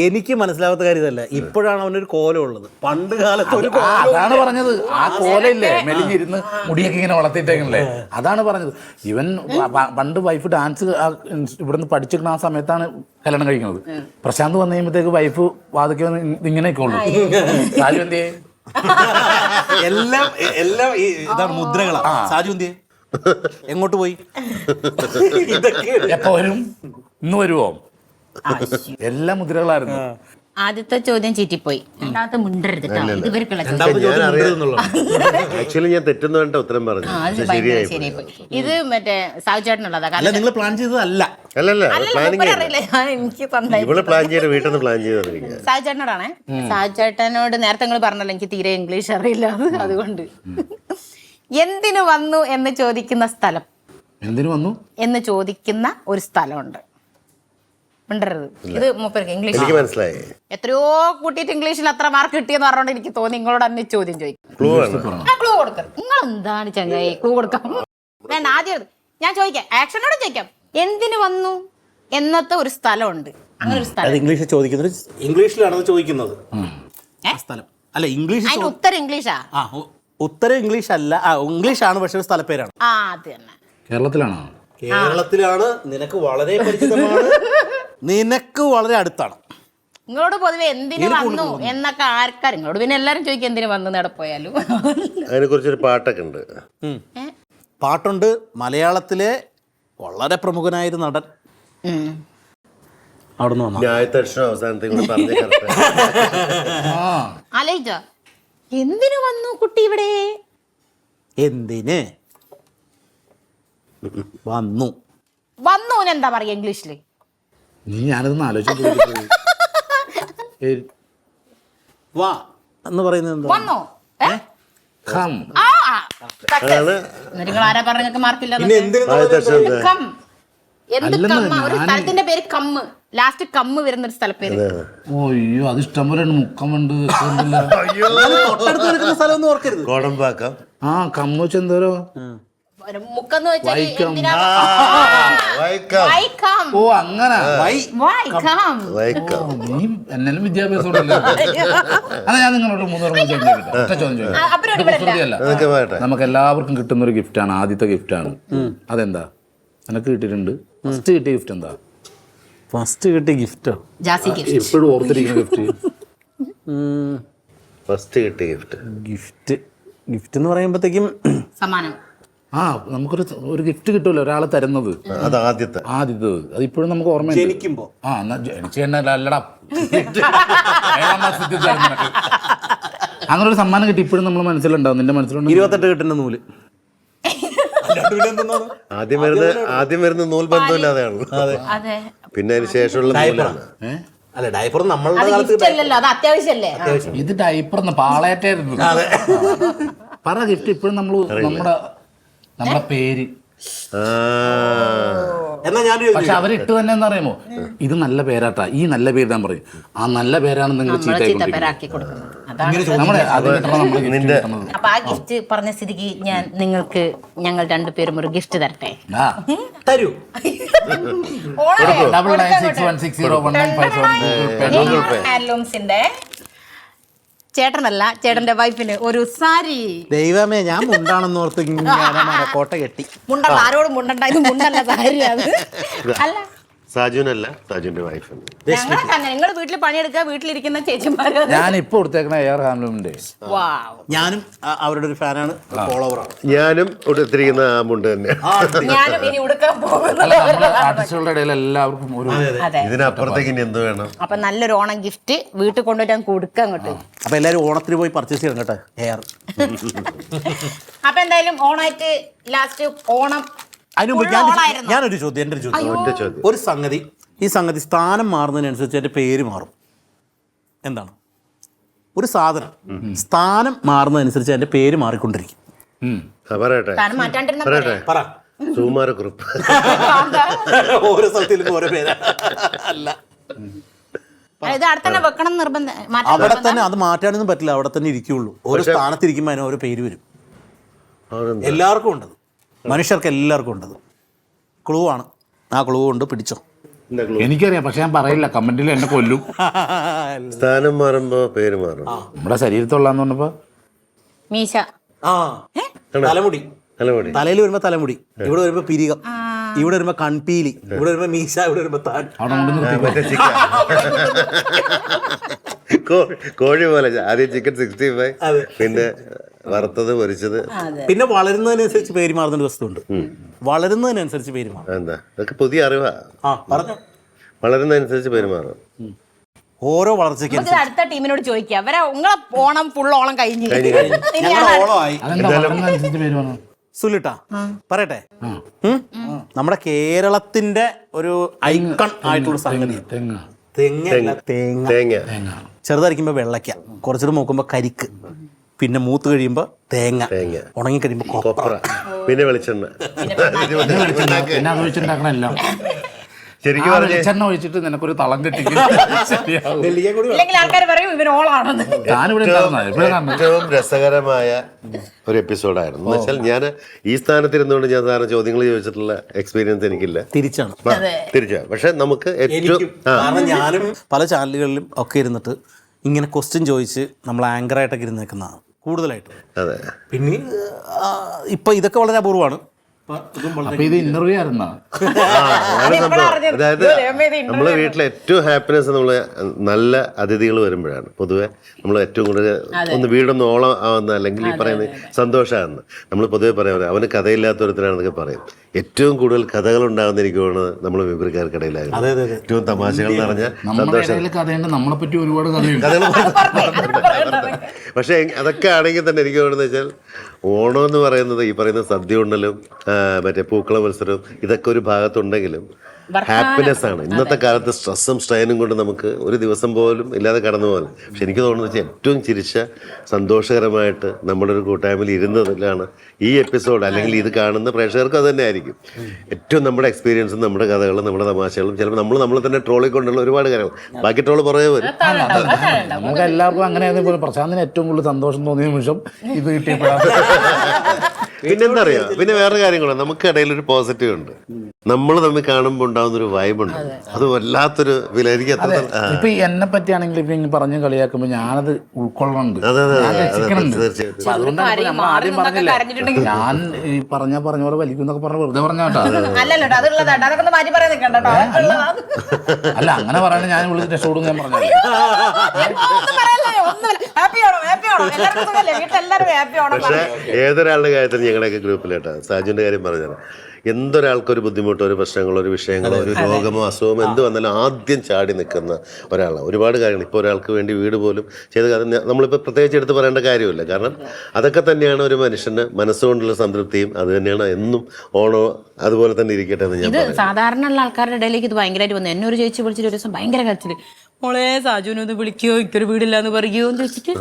എനിക്ക് മനസ്സിലാവാത്ത കാര്യമല്ല, ഇപ്പോഴാണ് അവനൊരു കോലം ഉള്ളത്. പണ്ട് കാലത്ത് ഒരു അതാണ് പറഞ്ഞത്. ആ കോലയില്ലേ മെലിഞ്ഞിരുന്ന് മുടിയൊക്കെ ഇങ്ങനെ വളർത്തിയിട്ടേക്കണല്ലേ, അതാണ് പറഞ്ഞത്. ഇവൻ പണ്ട് വൈഫ് ഡാൻസ് ഇവിടുന്ന് പഠിച്ചിരിക്കുന്ന ആ സമയത്താണ് കല്യാണം കഴിക്കുന്നത്. പ്രശാന്ത് വന്നു കഴിയുമ്പോഴത്തേക്ക് വൈഫ് വാതിക്ക് വന്ന് ഇങ്ങനെയൊക്കെ ഉള്ളു. സാജു എന്തിയെ എല്ലാം എല്ലാം ഇതാണ് മുദ്രകളാ. സാജു എന്തിയെ എങ്ങോട്ട് പോയി? ഇതൊക്കെ എപ്പോ വരും? ഇന്ന് വരുവോ? എല്ലാ മുദ്രകളായിരുന്നു. ആദ്യത്തെ ചോദ്യം ചീറ്റിപ്പോയി. രണ്ടാമത്തെ മിണ്ടരുത് കേട്ടോ. ഇത് ഇവർക്കുള്ള ആക്ച്വലി ഞാൻ തെറ്റെന്ന് വേണ്ട ഉത്തരം പറഞ്ഞു. ശരിയായി പോയി. ഇത് മറ്റേ സാഹുചേട്ടനുള്ളതാ. അല്ല, നിങ്ങൾ പ്ലാൻ ചെയ്തതല്ല. അല്ലല്ല പ്ലാനിങ് എനിക്ക് തന്നായി. ഇവള് പ്ലാൻ ചെയ്ത് വീട്ടിൽ നിന്ന് പ്ലാൻ ചെയ്ത് സാഹുചേട്ടനോടാണേ. സാഹുചേട്ടനോട് നേരത്തെ നിങ്ങൾ പറഞ്ഞല്ലോ എനിക്ക് തീരെ ഇംഗ്ലീഷ് അറിയില്ല, അതുകൊണ്ട് എന്തിനു വന്നു എന്ന് ചോദിക്കുന്ന സ്ഥലം, എന്തിനു വന്നു എന്ന് ചോദിക്കുന്ന ഒരു സ്ഥലമുണ്ട്. മിണ്ടരുത്. ഇത് മൂപ്പർക്ക് ഇംഗ്ലീഷ് എനിക്ക് മനസ്സിലായി. എത്രയോ കൂട്ടിയിട്ട് ഇംഗ്ലീഷിൽ അത്ര മാർക്ക് കിട്ടിയെന്ന് പറഞ്ഞോണ്ട് എനിക്ക് തോന്നി നിങ്ങളോട് തന്നെ ചോദ്യം ചോദിക്കും. ക്ലൂ ആണ്. ക്ലൂ കൊടുക്കരുത്. നിങ്ങൾ എന്താണ് ചങ്ങായി ക്ലൂ കൊടുക്കാം? വേണ്ട, ആദ്യം ഞാൻ ചോദിക്കാം, ആക്ഷനോട് ചോദിക്കാം. എന്തിനു വന്നു എന്നത്തെ ഒരു സ്ഥലമുണ്ട്. അങ്ങനെ ഒരു സ്ഥലം. ഇംഗ്ലീഷ് ചോദിക്കുന്നത് ഇംഗ്ലീഷിലാണ് ചോദിക്കുന്നത്. സ്ഥലം അല്ല, ഇംഗ്ലീഷ് അതിന്റെ ഉത്തരം ഇംഗ്ലീഷാ. ഉത്തരം ഇംഗ്ലീഷ് അല്ല, ഇംഗ്ലീഷാണ്, പക്ഷെ ഒരു സ്ഥലപ്പേരാണ്. അത് തന്നെ. കേരളത്തിലാണോ? കേരളത്തിലാണ്. നിനക്ക് വളരെ പരിചിതമാണ്, നിനക്ക് വളരെ അടുത്താണ്. നിങ്ങളോട് പൊതുവെ എന്തിനു വന്നു എന്നൊക്കെ ആർക്കാർ, നിങ്ങളോട് പിന്നെ എല്ലാരും ചോദിക്കും എന്തിനു വന്നു നട പോയാലും. അതിനെ കുറിച്ചൊരു പാട്ടൊക്കെ ഉണ്ട്. പാട്ടുണ്ട്. മലയാളത്തിലെ വളരെ പ്രമുഖനായൊരു നടൻ അവിടുന്ന് വന്നു. ആദ്യത്തെ അക്ഷരം അവസാനത്തെ കൂടെ പറഞ്ഞ ആലോചിച്ചോ, എന്തിനു വന്നു കുട്ടി ഇവിടെ? എന്തിന് വന്നു? വന്നു എന്താ പറയാ ഇംഗ്ലീഷില്? നീ ഞാനതൊന്ന് ആലോചിച്ചു. വാ എന്ന് പറയുന്നത് എന്താ? വന്നു. നിങ്ങൾ ആരാ പറഞ്ഞ മാർക്കില്ല? എന്ത് കമ്മ? ഒരു സ്ഥലത്തിന്റെ പേര് കമ്മ്, ലാസ്റ്റ് കമ്മ് വരുന്ന ഒരു സ്ഥലപ്പേര്. ഓയ്യോ, അത് ഇഷ്ടംപോലെ മുക്കമുണ്ട്. സ്ഥലം ഓർക്കരുത്. കോടമ്പാക്കം. ആ കമ്മു ചെന്തോരോ മുക്കെന്ന് വെച്ചാൽ ഓ അങ്ങനെ നീ എന്നാലും വിദ്യാഭ്യാസം അതാ ഞാൻ നിങ്ങളോട് നമുക്ക് എല്ലാവർക്കും കിട്ടുന്ന ഒരു ഗിഫ്റ്റാണ്, ആദ്യത്തെ ഗിഫ്റ്റാണ്. അതെന്താ നിനക്ക് കിട്ടിയിട്ടുണ്ട്? ഫസ്റ്റ് കിട്ടിയ ഗിഫ്റ്റ് എന്താ? ഫസ്റ്റ് കിട്ടിയ ഗിഫ്റ്റോ? എപ്പോഴും ഓർത്തിരിക്കുന്ന ഗിഫ്റ്റ്. ഫസ്റ്റ് കിട്ടിയ ഗിഫ്റ്റ് ഗിഫ്റ്റ് എന്ന് പറയുമ്പോഴത്തേക്കും സമ്മാനം. ആ നമുക്കൊരു ഗിഫ്റ്റ് കിട്ടുമല്ലോ ഒരാളെ തരുന്നത്. അത് ആദ്യത്തെ അത് ഇപ്പോഴും നമുക്ക് ഓർമ്മ. ജനിക്കുമ്പോ അല്ലടാ അങ്ങനെ ഒരു സമ്മാനം കിട്ടി ഇപ്പോഴും നമ്മൾ മനസ്സിലുണ്ടാവും. നിന്റെ മനസ്സിലുണ്ട് 28 കിട്ടുന്ന നൂല്. ആദ്യം വരുന്ന നൂൽ ബന്ധമില്ലാതെയാണ്. പിന്നെ അതിന് ശേഷമുള്ള നൂലാണ്. അല്ല, ഡയപ്പർ നമ്മളുടെ ഇത് ഡയപ്പർ പാളയറ്റായിരുന്നു. പറ ഗിഫ്റ്റ് ഇപ്പോഴും നമ്മുടെ പേര്. പക്ഷെ അവരിട്ട് തന്നെ എന്താ അറിയാമോ, ഇത് നല്ല പേരാട്ടാ, ഈ നല്ല പേര് ഞാൻ പറയും. ആ നല്ല പേരാണ് നിങ്ങൾ അപ്പൊ ആ ഗിഫ്റ്റ് പറഞ്ഞ സ്ഥിതിക്ക് ഞങ്ങൾ രണ്ടുപേരും ഒരു ഗിഫ്റ്റ് തരട്ടെ. തരൂ. 99601957 ചേട്ടനല്ല, ചേട്ടന്റെ വൈഫിന് ഒരു സാരി. ദൈവമേ, ഞാൻ മുണ്ടാണെന്ന് ഓർത്ത് കോട്ട കെട്ടി. മുണ്ടല്ല, ആരോടും മുണ്ടണ്ട, ഇത് മുണ്ടല്ല, സാരി അത്. അല്ല സാജുനല്ല, സാജുന്റെ വൈഫ്. ഞങ്ങളൊക്കെ അങ്ങനെ, നിങ്ങൾ വീട്ടിൽ പണിയെടുക്കുക, വീട്ടിലിരിക്കുന്ന ചേച്ചിമാര്. ഞാനിപ്പോ കൊടുത്തേക്കണ എയർ ഹാൻഡ്ലൂമിന്റെ. ഞാനും അവരുടെ ഒരു ഫാനാണ്, ഫോളോവറാണ്. ഞാനും കൊടുത്തിരിക്കുന്ന ആ മുണ്ട് തന്നെ. ഞാനും ഇനി ഉടുക്കാൻ പോകുന്നു. ആർട്ടിസ്റ്റുകളുടെ ഇടയിൽ എല്ലാവർക്കും ഒരു ഇതിനപ്പുറത്തേക്ക് ഇനി എന്ത് വേണം? അപ്പൊ നല്ലൊരു ഓണം ഗിഫ്റ്റ് വീട്ടിൽ കൊണ്ടുപോയി ഞാൻ കൊടുക്കാം അങ്ങോട്ട്. അപ്പൊ എല്ലാരും ഓണത്തിന് പോയി പർച്ചേസ് ചെയ്യണം കേട്ടോ, ഹെയർ. അപ്പൊ എന്തായാലും ഓണായിട്ട് ലാസ്റ്റ് ഓണം. ഞാനൊരു ചോദ്യം, എൻ്റെ ഒരു ചോദ്യം. ഒരു സംഗതി, ഈ സംഗതി സ്ഥാനം മാറുന്നതിനനുസരിച്ച് എൻ്റെ പേര് മാറും. എന്താണ്? ഒരു സാധനം സ്ഥാനം മാറുന്നതനുസരിച്ച് എൻ്റെ പേര് മാറിക്കൊണ്ടിരിക്കും. സുകുമാരക്കുറുപ്പ്. ഓരോ സ്ഥലത്തിലും ഓരോ പേരാ. അല്ല, ഇത് അവിടെ തന്നെ വെക്കണം നിർബന്ധം, മാറ്റാൻ അവിടെ തന്നെ അത് മാറ്റാനൊന്നും പറ്റില്ല, അവിടെ തന്നെ ഇരിക്കുള്ളൂ. ഓരോ സ്ഥാനത്തിരിക്കുമ്പോൾ അതിന് ഓരോ പേര് വരും. എല്ലാവർക്കും ഉണ്ടത്, മനുഷ്യർക്ക് എല്ലാവർക്കും ഉണ്ടത്. ക്ലൂ ആണ്, ആ ക്ലൂ കൊണ്ട് പിടിച്ചോ. എനിക്കറിയാം, പക്ഷെ ഞാൻ പറയില്ല, കമന്റിൽ എന്നെ കൊല്ലും. സ്ഥാനം മാറുമ്പോ പേര് മാറും. നമ്മുടെ ശരീരത്തുള്ളാന്ന് പറഞ്ഞപ്പോ മീശ. ആ, തലമുടി. തലമുടി. തലയിൽ വരുമ്പോ തലമുടി, ഇവിടെ വരുമ്പോ പിരികം, ഇവിടെ വരുമ്പോ കൺപീലി, ഇവിടെ വരുമ്പോ മീശ, ഇവിടെ വരുമ്പോ താൻ. അവിടെ കൊണ്ട് നിർത്തി. മറ്റേ ചിക്കൻ കോഴി പോലെ ആദ്യം ചിക്കൻ 65, പിന്നെ വറുത്തത് പൊരിച്ചത്. പിന്നെ വളരുന്നതിനനുസരിച്ച് പേര് മാറുന്ന വസ്തുണ്ട്. വളരുന്നതിനനുസരിച്ച് പേര് മാറും. എന്താ ഇതൊക്കെ പുതിയ അറിവാ. ആ, പറഞ്ഞു. വളരുന്നതനുസരിച്ച് പേര് മാറും. ഓരോ വളർച്ചയ്ക്ക് നമുക്ക് ഇത് അടുത്ത ടീമിനോട് ചോദിക്കാം. അവരെ ഉങ്ങളെ ഓണം ഫുൾ ഓളം കഴിഞ്ഞു. ഞങ്ങളുടെ ഓളമായി. അതെന്താ വളർന്നതനുസരിച്ച് പേര് പറഞ്ഞു? സുലിട്ടാ പറയട്ടെ, നമ്മുടെ കേരളത്തിന്റെ ഒരു ഐക്കൺ ആയിട്ടുള്ള സംഗതി തെങ്ങല്ല, തേങ്ങ. തേങ്ങ. ചെറുതായിരിക്കുമ്പോ വെള്ളയ്ക്ക, കുറച്ചുകൂടെ നോക്കുമ്പോ കരിക്ക്, പിന്നെ മൂത്ത് കഴിയുമ്പോ തേങ്ങ, ഉണങ്ങി കഴിയുമ്പോ കൊപ്ര, പിന്നെ വെളിച്ചെണ്ണ. പിന്നെ അത് വെച്ചിട്ടുണ്ടാക്കണല്ലോ. ശരിക്കും പറഞ്ഞ വെളിച്ചെണ്ണ ഒഴിച്ചിട്ട് നിനക്കൊരു തളം കെട്ടി ഇല്ലെങ്കിൽ ആൾക്കാർ പറയും ഇവൻ ഓളാണെന്ന്. ഞാനിവിടെ ഏറ്റവും രസകരമായ ഒരു എപ്പിസോഡായിരുന്നു. എന്ന് വെച്ചാൽ ഞാൻ ഈ സ്ഥാനത്തിരുന്നുകൊണ്ട് ഞാൻ സാറിന് ചോദ്യങ്ങൾ ചോദിച്ചിട്ടുള്ള എക്സ്പീരിയൻസ് എനിക്കില്ല. തിരിച്ചാണ്. പക്ഷെ നമുക്ക് ഏറ്റവും കാരണം ഞാനും പല ചാനലുകളിലും ഒക്കെ ഇരുന്നിട്ട് ഇങ്ങനെ ക്വസ്റ്റ്യൻ ചോദിച്ച് നമ്മൾ ആങ്കറായിട്ടൊക്കെ ഇരുന്നേക്കുന്നതാണ് കൂടുതലായിട്ട്. അതെ. പിന്നെ ഇപ്പൊ ഇതൊക്കെ വളരെ അപൂർവമാണ്. അപ്പൊ ഇത് ഇന്റർവ്യൂ ആയിരുന്നാ? അതായത് നമ്മളെ വീട്ടിലെ ഏറ്റവും ഹാപ്പിനെസ് നമ്മള് നല്ല അതിഥികൾ വരുമ്പോഴാണ്. പൊതുവെ നമ്മൾ ഏറ്റവും കൂടുതൽ ഒന്ന് വീടൊന്ന് ഓളം ആവുന്ന, അല്ലെങ്കിൽ ഈ പറയുന്ന സന്തോഷമാകുന്ന, നമ്മൾ പൊതുവെ പറയാം അവന് കഥയില്ലാത്തൊരുത്തരാണെന്നൊക്കെ പറയും. ഏറ്റവും കൂടുതൽ കഥകൾ ഉണ്ടാകുന്ന എനിക്ക് തോന്നുന്നത് നമ്മൾ വിവരക്കാർക്കിടയിലായിരുന്നു. ഏറ്റവും തമാശകൾ നിറഞ്ഞ സന്തോഷം. കഥയുണ്ട്, നമ്മളെ പറ്റി ഒരുപാട് കഥയുണ്ട്. പക്ഷെ അതൊക്കെ ആണെങ്കിൽ തന്നെ എനിക്ക് തോന്നുന്നത് വെച്ചാൽ ഓണം എന്ന് പറയുന്നത് ഈ പറയുന്ന സദ്യ ഉണ്ടലും മറ്റേ പൂക്കള മത്സരവും ഇതൊക്കെ ഒരു ഭാഗത്തുണ്ടെങ്കിലും ഹാപ്പിനെസ് ആണ്. ഇന്നത്തെ കാലത്ത് സ്ട്രെസ്സും സ്ട്രെയിനും കൊണ്ട് നമുക്ക് ഒരു ദിവസം പോലും ഇല്ലാതെ കടന്നു പോകാൻ. പക്ഷെ എനിക്ക് തോന്നുന്നത് വെച്ചാൽ ഏറ്റവും ചിരിച്ച സന്തോഷകരമായിട്ട് നമ്മുടെ ഒരു കൂട്ടായ്മയിൽ ഇരുന്നതിലാണ് ഈ എപ്പിസോഡ്. അല്ലെങ്കിൽ ഇത് കാണുന്ന പ്രേക്ഷകർക്കും അത് തന്നെ ആയിരിക്കും ഏറ്റവും നമ്മുടെ എക്സ്പീരിയൻസും നമ്മുടെ കഥകളും നമ്മുടെ തമാശകളും. ചിലപ്പോൾ നമ്മൾ തന്നെ ട്രോളിക്കൊണ്ടുള്ള ഒരുപാട് കാര്യങ്ങൾ, ബാക്കി ട്രോള് പുറകെ വരും. നമുക്ക് എല്ലാവർക്കും അങ്ങനെ. പ്രശാന്തിന് ഏറ്റവും കൂടുതൽ സന്തോഷം തോന്നിയ നിമിഷം ഇത് കിട്ടിയപ്പോഴാണ്. പിന്നെന്താ അറിയാം, പിന്നെ വേറെ കാര്യങ്ങളാണ് നമുക്കിടയിൽ ഒരു പോസിറ്റീവ് ഉണ്ട്. നമ്മൾ തമ്മിൽ കാണുമ്പോൾ ഉണ്ടാവുന്നൊരു വൈബുണ്ട്. അത് വല്ലാത്തൊരു വില. എനിക്ക് ഇപ്പൊ എന്നെ പറ്റിയാണെങ്കിൽ ഇപ്പൊ പറഞ്ഞു കളിയാക്കുമ്പോ ഞാനത് ഉൾക്കൊള്ളുന്നുണ്ട്. തീർച്ചയായിട്ടും. അതുകൊണ്ടാണ് നമ്മൾ ആദ്യം പറഞ്ഞില്ലേ, ഞാൻ ഈ പറഞ്ഞ പോലെ വലിക്കുന്നൊക്കെ പറഞ്ഞ വെറുതെ പറഞ്ഞാട്ടോ. അല്ല, അങ്ങനെ പറയണ ഞാൻ വിളിച്ച് രക്ഷപ്പെടും ഞാൻ പറഞ്ഞു. പക്ഷെ ഏതൊരാളുടെ കാര്യത്തിൽ ഞങ്ങളുടെയൊക്കെ ഗ്രൂപ്പിലേട്ടാ സാജുവിന്റെ കാര്യം പറഞ്ഞാൽ എന്തൊരാൾക്കൊരു ബുദ്ധിമുട്ടോ ഒരു പ്രശ്നങ്ങളോ ഒരു വിഷയങ്ങളോ ഒരു രോഗമോ അസുഖമോ എന്ത് വന്നാലും ആദ്യം ചാടി നിൽക്കുന്ന ഒരാളാണ്. ഒരുപാട് കാര്യങ്ങൾ ഇപ്പോൾ ഒരാൾക്ക് വേണ്ടി വീട് പോലും ചെയ്ത് നമ്മളിപ്പോൾ പ്രത്യേകിച്ച് എടുത്ത് പറയേണ്ട കാര്യമില്ല. കാരണം അതൊക്കെ തന്നെയാണ് ഒരു മനുഷ്യന് മനസ്സുകൊണ്ടുള്ള സംതൃപ്തിയും. അത് തന്നെയാണ് എന്നും ഓണോ അതുപോലെ തന്നെ ഇരിക്കട്ടെ എന്ന് ഞാൻ ഇത് സാധാരണ ഉള്ള ആൾക്കാരുടെ ഇടയിലേക്ക് ഇത് ഭയങ്കരമായിട്ട് വന്നു. എന്നെ ഒരു ചേച്ചി വിളിച്ചിട്ട് ഒരു ദിവസം ഭയങ്കര കരച്ചില്, മോളെ സാജുവിനൊന്ന് വിളിക്കോ, എനിക്കൊരു വീടില്ലാന്ന് പറയോ എന്ന് ചോദിച്ചിട്ട്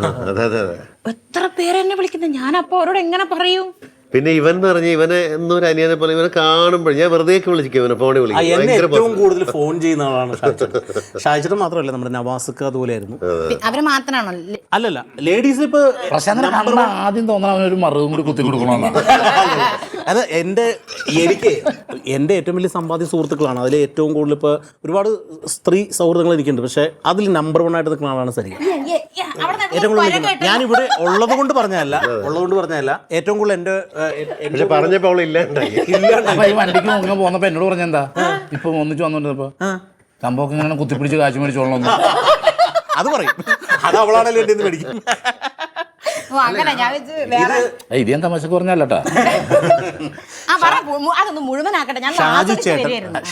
എത്ര പേരെന്നെ വിളിക്കുന്നത്. ഞാൻ അപ്പൊ അവരോട് എങ്ങനെ പറയൂ? പിന്നെ ഇവൻ എന്ന് പറഞ്ഞാൽ ഇവനെ എന്നൊരു അനിയനെ പോലെ ഇവനെ കാണുമ്പോൾ ഞാൻ വെറുതെ വിളിക്കും, ഇവനെ ഫോണിൽ വിളിക്കും. ഏറ്റവും കൂടുതൽ ഫോൺ ചെയ്യുന്ന ആളാണ് ഷാജിച്ചേട്ടൻ. മാത്രമല്ല നമ്മുടെ നവാസ്ക്ക് അതുപോലെയായിരുന്നു. അവര് മാത്രമാണോ? അല്ലല്ല, ലേഡീസ് ഇപ്പൊ ആദ്യം തോന്നണം അവനൊരു മറുകും കൂടി കുത്തി കൊടുക്കണമെന്നാണ്. അത് എനിക്ക് എൻ്റെ ഏറ്റവും വലിയ സമ്പാദ്യ സുഹൃത്തുക്കളാണ്. അതിൽ ഏറ്റവും കൂടുതൽ ഇപ്പോൾ ഒരുപാട് സ്ത്രീ സൗഹൃദങ്ങൾ എനിക്കുണ്ട്. പക്ഷേ അതിൽ നമ്പർ 1 ആയിട്ട് നിൽക്കുന്ന ആളാണ് സരിക. ഏറ്റവും കൂടുതൽ നിൽക്കുന്നത് ഞാനിവിടെ ഉള്ളത് കൊണ്ട് പറഞ്ഞതല്ല, ഏറ്റവും കൂടുതൽ എൻ്റെ പറഞ്ഞപ്പോ വണ്ടിക്ക് മുങ്ങ പോന്നപ്പോ എന്നോട് പറഞ്ഞെന്താ ഇപ്പൊ ഒന്നിച്ച് വന്നോണ്ടിരുന്നപ്പോ സംഭവം ഇങ്ങനെ കുത്തിപ്പിടിച്ച് കാശ് മേടിച്ചോളണം. അത് പറയും, അത് അവളാണല്ലോ എൻ്റെ മേടിക്കും. ഇത് ഞാൻ തമാശക്ക് പറഞ്ഞല്ലേട്ടാ.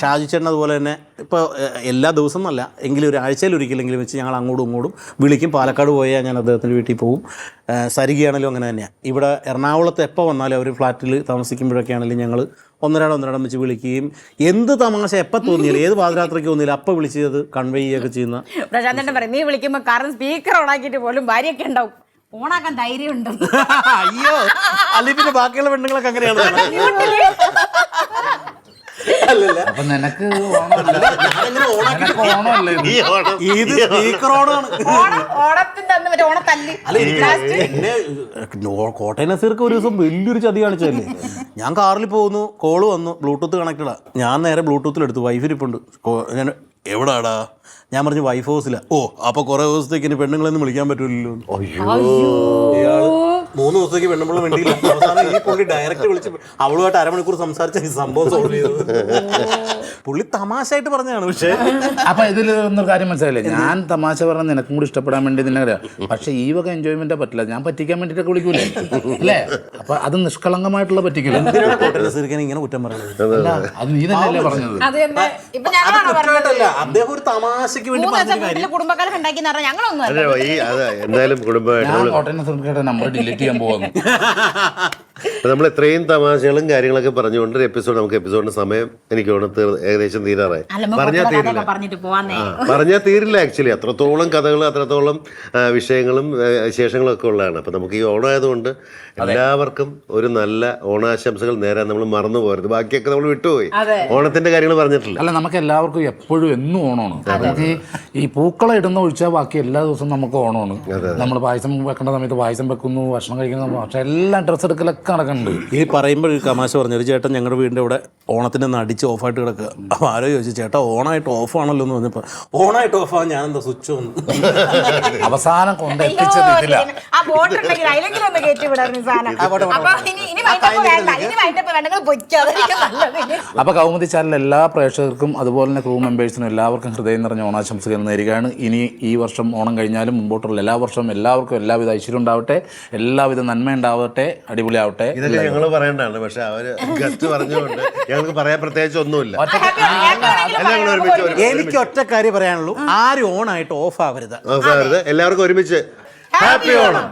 ഷാജിച്ചേട്ടൻ അതുപോലെ തന്നെ ഇപ്പോൾ എല്ലാ ദിവസം എന്നല്ല എങ്കിലും ഒരു ആഴ്ചയിൽ ഒരിക്കലെങ്കിലും വെച്ച് ഞങ്ങൾ അങ്ങോട്ടും ഇങ്ങോട്ടും വിളിക്കും. പാലക്കാട് പോയാൽ ഞാൻ അദ്ദേഹത്തിൻ്റെ വീട്ടിൽ പോകും. സരികയാണെങ്കിലും അങ്ങനെ തന്നെയാണ്. ഇവിടെ എറണാകുളത്ത് എപ്പോൾ വന്നാലും അവർ ഫ്ലാറ്റിൽ താമസിക്കുമ്പോഴൊക്കെ ആണെങ്കിലും ഞങ്ങൾ ഒന്നരാടം വെച്ച് വിളിക്കുകയും എന്ത് തമാശ എപ്പോൾ തോന്നിയാലും ഏത് പാതിരാത്രിക്ക് തോന്നിയാലും അപ്പം വിളിച്ച് അത് കൺവേ ചെയ്യുകയൊക്കെ ചെയ്യുന്ന പ്രശാന്തൻ പറയും, നീ വിളിക്കുമ്പോൾ കാരണം സ്പീക്കർ ഓണാക്കിയിട്ട് പോലും ഭാര്യയൊക്കെ ഉണ്ടാവും, ഓണാക്കാൻ ധൈര്യം ഉണ്ട്. അയ്യോ, അല്ലെങ്കിൽ പിന്നെ ബാക്കിയുള്ള പെണ്ണുങ്ങളൊക്കെ അങ്ങനെയാണ്. അപ്പൊ നിനക്ക് ഓണമല്ല, നിനക്ക് ഓണമല്ലേ ഇത്? ഈ ഓണം ഇത് സ്പീക്കർ ഓണാണ്. ഓണത്തിന്റെ അന്ന് മറ്റേ ഓണത്തല്ല്. അല്ല എനിക്ക് എന്നെ കോട്ടയം നസീർക്ക് ഒരു ദിവസം വലിയൊരു ചതി കാണിച്ചതല്ലേ. ഞാൻ കാറിൽ പോകുന്നു, കോള് വന്നു, ബ്ലൂടൂത്ത് കണക്റ്റഡാ. ഞാൻ നേരെ ബ്ലൂടൂത്തിലെടുത്തു, വൈഫ് ഇരിപ്പുണ്ട്. ഞാൻ എവിടാടാ? ഞാൻ പറഞ്ഞു വൈഫ് ഹൗസില. ഓ അപ്പൊ കുറെ ദിവസത്തേക്ക് ഇനി പെണ്ണുങ്ങളെയൊന്നും വിളിക്കാൻ പറ്റൂലല്ലോ. ഇയാള് 3 ദിവസത്തേക്ക് പെണ്ണുമ്പോൾ വേണ്ടിയില്ല. അവസാനം ഈ പുള്ളി ഡയറക്റ്റ് വിളിച്ച് അവളുമായിട്ട് അരമണിക്കൂർ സംസാരിച്ച ഈ സംഭവം സോൾവ് ചെയ്തത്. പുള്ളി തമാശയായിട്ട് പറഞ്ഞതാണ്. പക്ഷേ അപ്പൊ ഇതിൽ ഒന്നൊരു കാര്യം മനസ്സിലായില്ലേ, ഞാൻ തമാശ പറഞ്ഞ നിനക്കും കൂടി ഇഷ്ടപ്പെടാൻ വേണ്ടി തന്നെ അറിയാം. പക്ഷെ ഈ വക എൻജോയ്മെന്റ് പറ്റില്ല, ഞാൻ പറ്റിക്കാൻ വേണ്ടിട്ടൊക്കെ വിളിക്കൂലേ, അല്ലേ? അപ്പൊ അത് നിഷ്കളങ്കമായിട്ടുള്ള പറ്റിക്കില്ല. എന്തിനാണ് കോട്ടയം നസീർക്ക് ഇങ്ങനെ കുറ്റം പറയുന്നത്? അല്ല, അത് നീ തന്നെയല്ലേ പറഞ്ഞത്. അത് തന്നെ. ഇപ്പൊ അത് ഞങ്ങളാണോ പറഞ്ഞത്? കുറ്റമായിട്ടല്ല, അദ്ദേഹം ഒരു തമാശക്ക് വേണ്ടി 3 പറഞ്ഞ ദിവസം കാര്യം. വീട്ടില് കുടുംബക്കാരെ ഉണ്ടാക്കിയെന്ന് പറഞ്ഞാൽ ഞങ്ങളൊന്നും അല്ല. അതെ ഈ അത് എന്തായാലും കുടുംബമായിട്ട് ഞാൻ കോട്ടയം നസീർക്കയുടെ നമ്പർ ഡിലീറ്റ് ചെയ്യാൻ പോകുന്നു. നമ്മൾ ഇത്രയും തമാശകളും കാര്യങ്ങളൊക്കെ പറഞ്ഞുകൊണ്ട് ഒരു എപ്പിസോഡ്, നമുക്ക് എപ്പിസോഡിന്റെ സമയം എനിക്ക് തോന്നുന്നു ഏകദേശം തീരാറായി. പറഞ്ഞാൽ തീരില്ല, പറഞ്ഞിട്ട് പോവാന്നേ. പറഞ്ഞാൽ തീരില്ല. ആക്ച്വലി അത്രത്തോളം കഥകൾ, അത്രത്തോളം വിഷയങ്ങളും വിശേഷങ്ങളും ഒക്കെ ഉള്ളതാണ്. അപ്പം നമുക്ക് ഈ ഓണമായതുകൊണ്ട് എല്ലാവർക്കും ഒരു നല്ല ഓണാശംസകൾ നേരാൻ നമ്മൾ മറന്നു പോകരുത്. ബാക്കിയൊക്കെ നമ്മൾ വിട്ടുപോയി, ഓണത്തിന്റെ കാര്യങ്ങൾ പറഞ്ഞിട്ടില്ല. അല്ല, നമുക്ക് എല്ലാവർക്കും എപ്പോഴും എന്നും ഓണമാണ്. നമുക്ക് ഈ പൂക്കളം ഇടുന്ന ഒഴിച്ചാൽ ബാക്കി എല്ലാ ദിവസവും നമുക്ക് ഓണമാണ്. നമ്മൾ പായസം വെക്കേണ്ട സമയത്ത് പായസം വെക്കുന്നു, ഭക്ഷണം കഴിക്കുന്ന, പക്ഷെ എല്ലാം ഡ്രസ്സ് എടുക്കലൊക്കെ നടക്കുന്നുണ്ട്. ഈ പറയുമ്പോൾ ഒരു തമാശ പറഞ്ഞു, ഒരു ചേട്ടൻ ഞങ്ങളുടെ വീടിൻ്റെ ഇവിടെ ഓണത്തിൻ്റെ ഒന്ന് അടിച്ച് ഓഫായിട്ട് കിടക്കുക. അപ്പോൾ ആരോ ചോദിച്ചു, ചേട്ടാ ഓണായിട്ട് ഓഫാണല്ലോ എന്ന് പറഞ്ഞപ്പോൾ, ഓണായിട്ട് ഓഫാണ്, ഞാനെന്താ സ്വിച്ച് വന്നു. അവസാനം കൊണ്ട് എത്തിച്ചത് ഇതില്ല. ആ ബോട്ട് ഉണ്ടെങ്കിൽ അതിലെങ്കിലും ഒന്ന് കയറ്റി വിടായിരുന്നു സാധനം. അപ്പൊ ഇനി വൈകിട്ടപ്പോ വേണ്ട, ഇനി വൈകിട്ടപ്പോ വേണ്ടെങ്കിൽ പൊയ്ക്കാതായിരിക്കും നല്ലത്. അപ്പൊ കൗമുദി ചാനൽ എല്ലാ പ്രേക്ഷകർക്കും അതുപോലെ തന്നെ ക്രൂ മെമ്പേഴ്സിനും എല്ലാവർക്കും ഹൃദയം നിറഞ്ഞ ഓണാശംസകൾ നേരുകയാണ്. ഇനി ഈ വർഷം ഓണം കഴിഞ്ഞാലും മുമ്പോട്ടുള്ള എല്ലാ വർഷവും എല്ലാവർക്കും എല്ലാവിധ ഐശ്വര്യം ഉണ്ടാവട്ടെ, എല്ലാവിധ നന്മ ഉണ്ടാവട്ടെ, അടിപൊളിയാവട്ടെ. ഇതൊക്കെ ഞങ്ങൾ പറയേണ്ടതാണ്, പക്ഷെ അവര് ഗസ്റ്റ് പറഞ്ഞുകൊണ്ട് ഞങ്ങൾക്ക് പറയാൻ പ്രത്യേകിച്ച് ഒന്നുമില്ല. എനിക്ക് ഒറ്റ കാര്യം പറയാനുള്ളൂ, ആരും ഓണായിട്ട് ഓഫ് ആവരുത്. എല്ലാവർക്കും ഒരുമിച്ച് ഹാപ്പി ഓണം.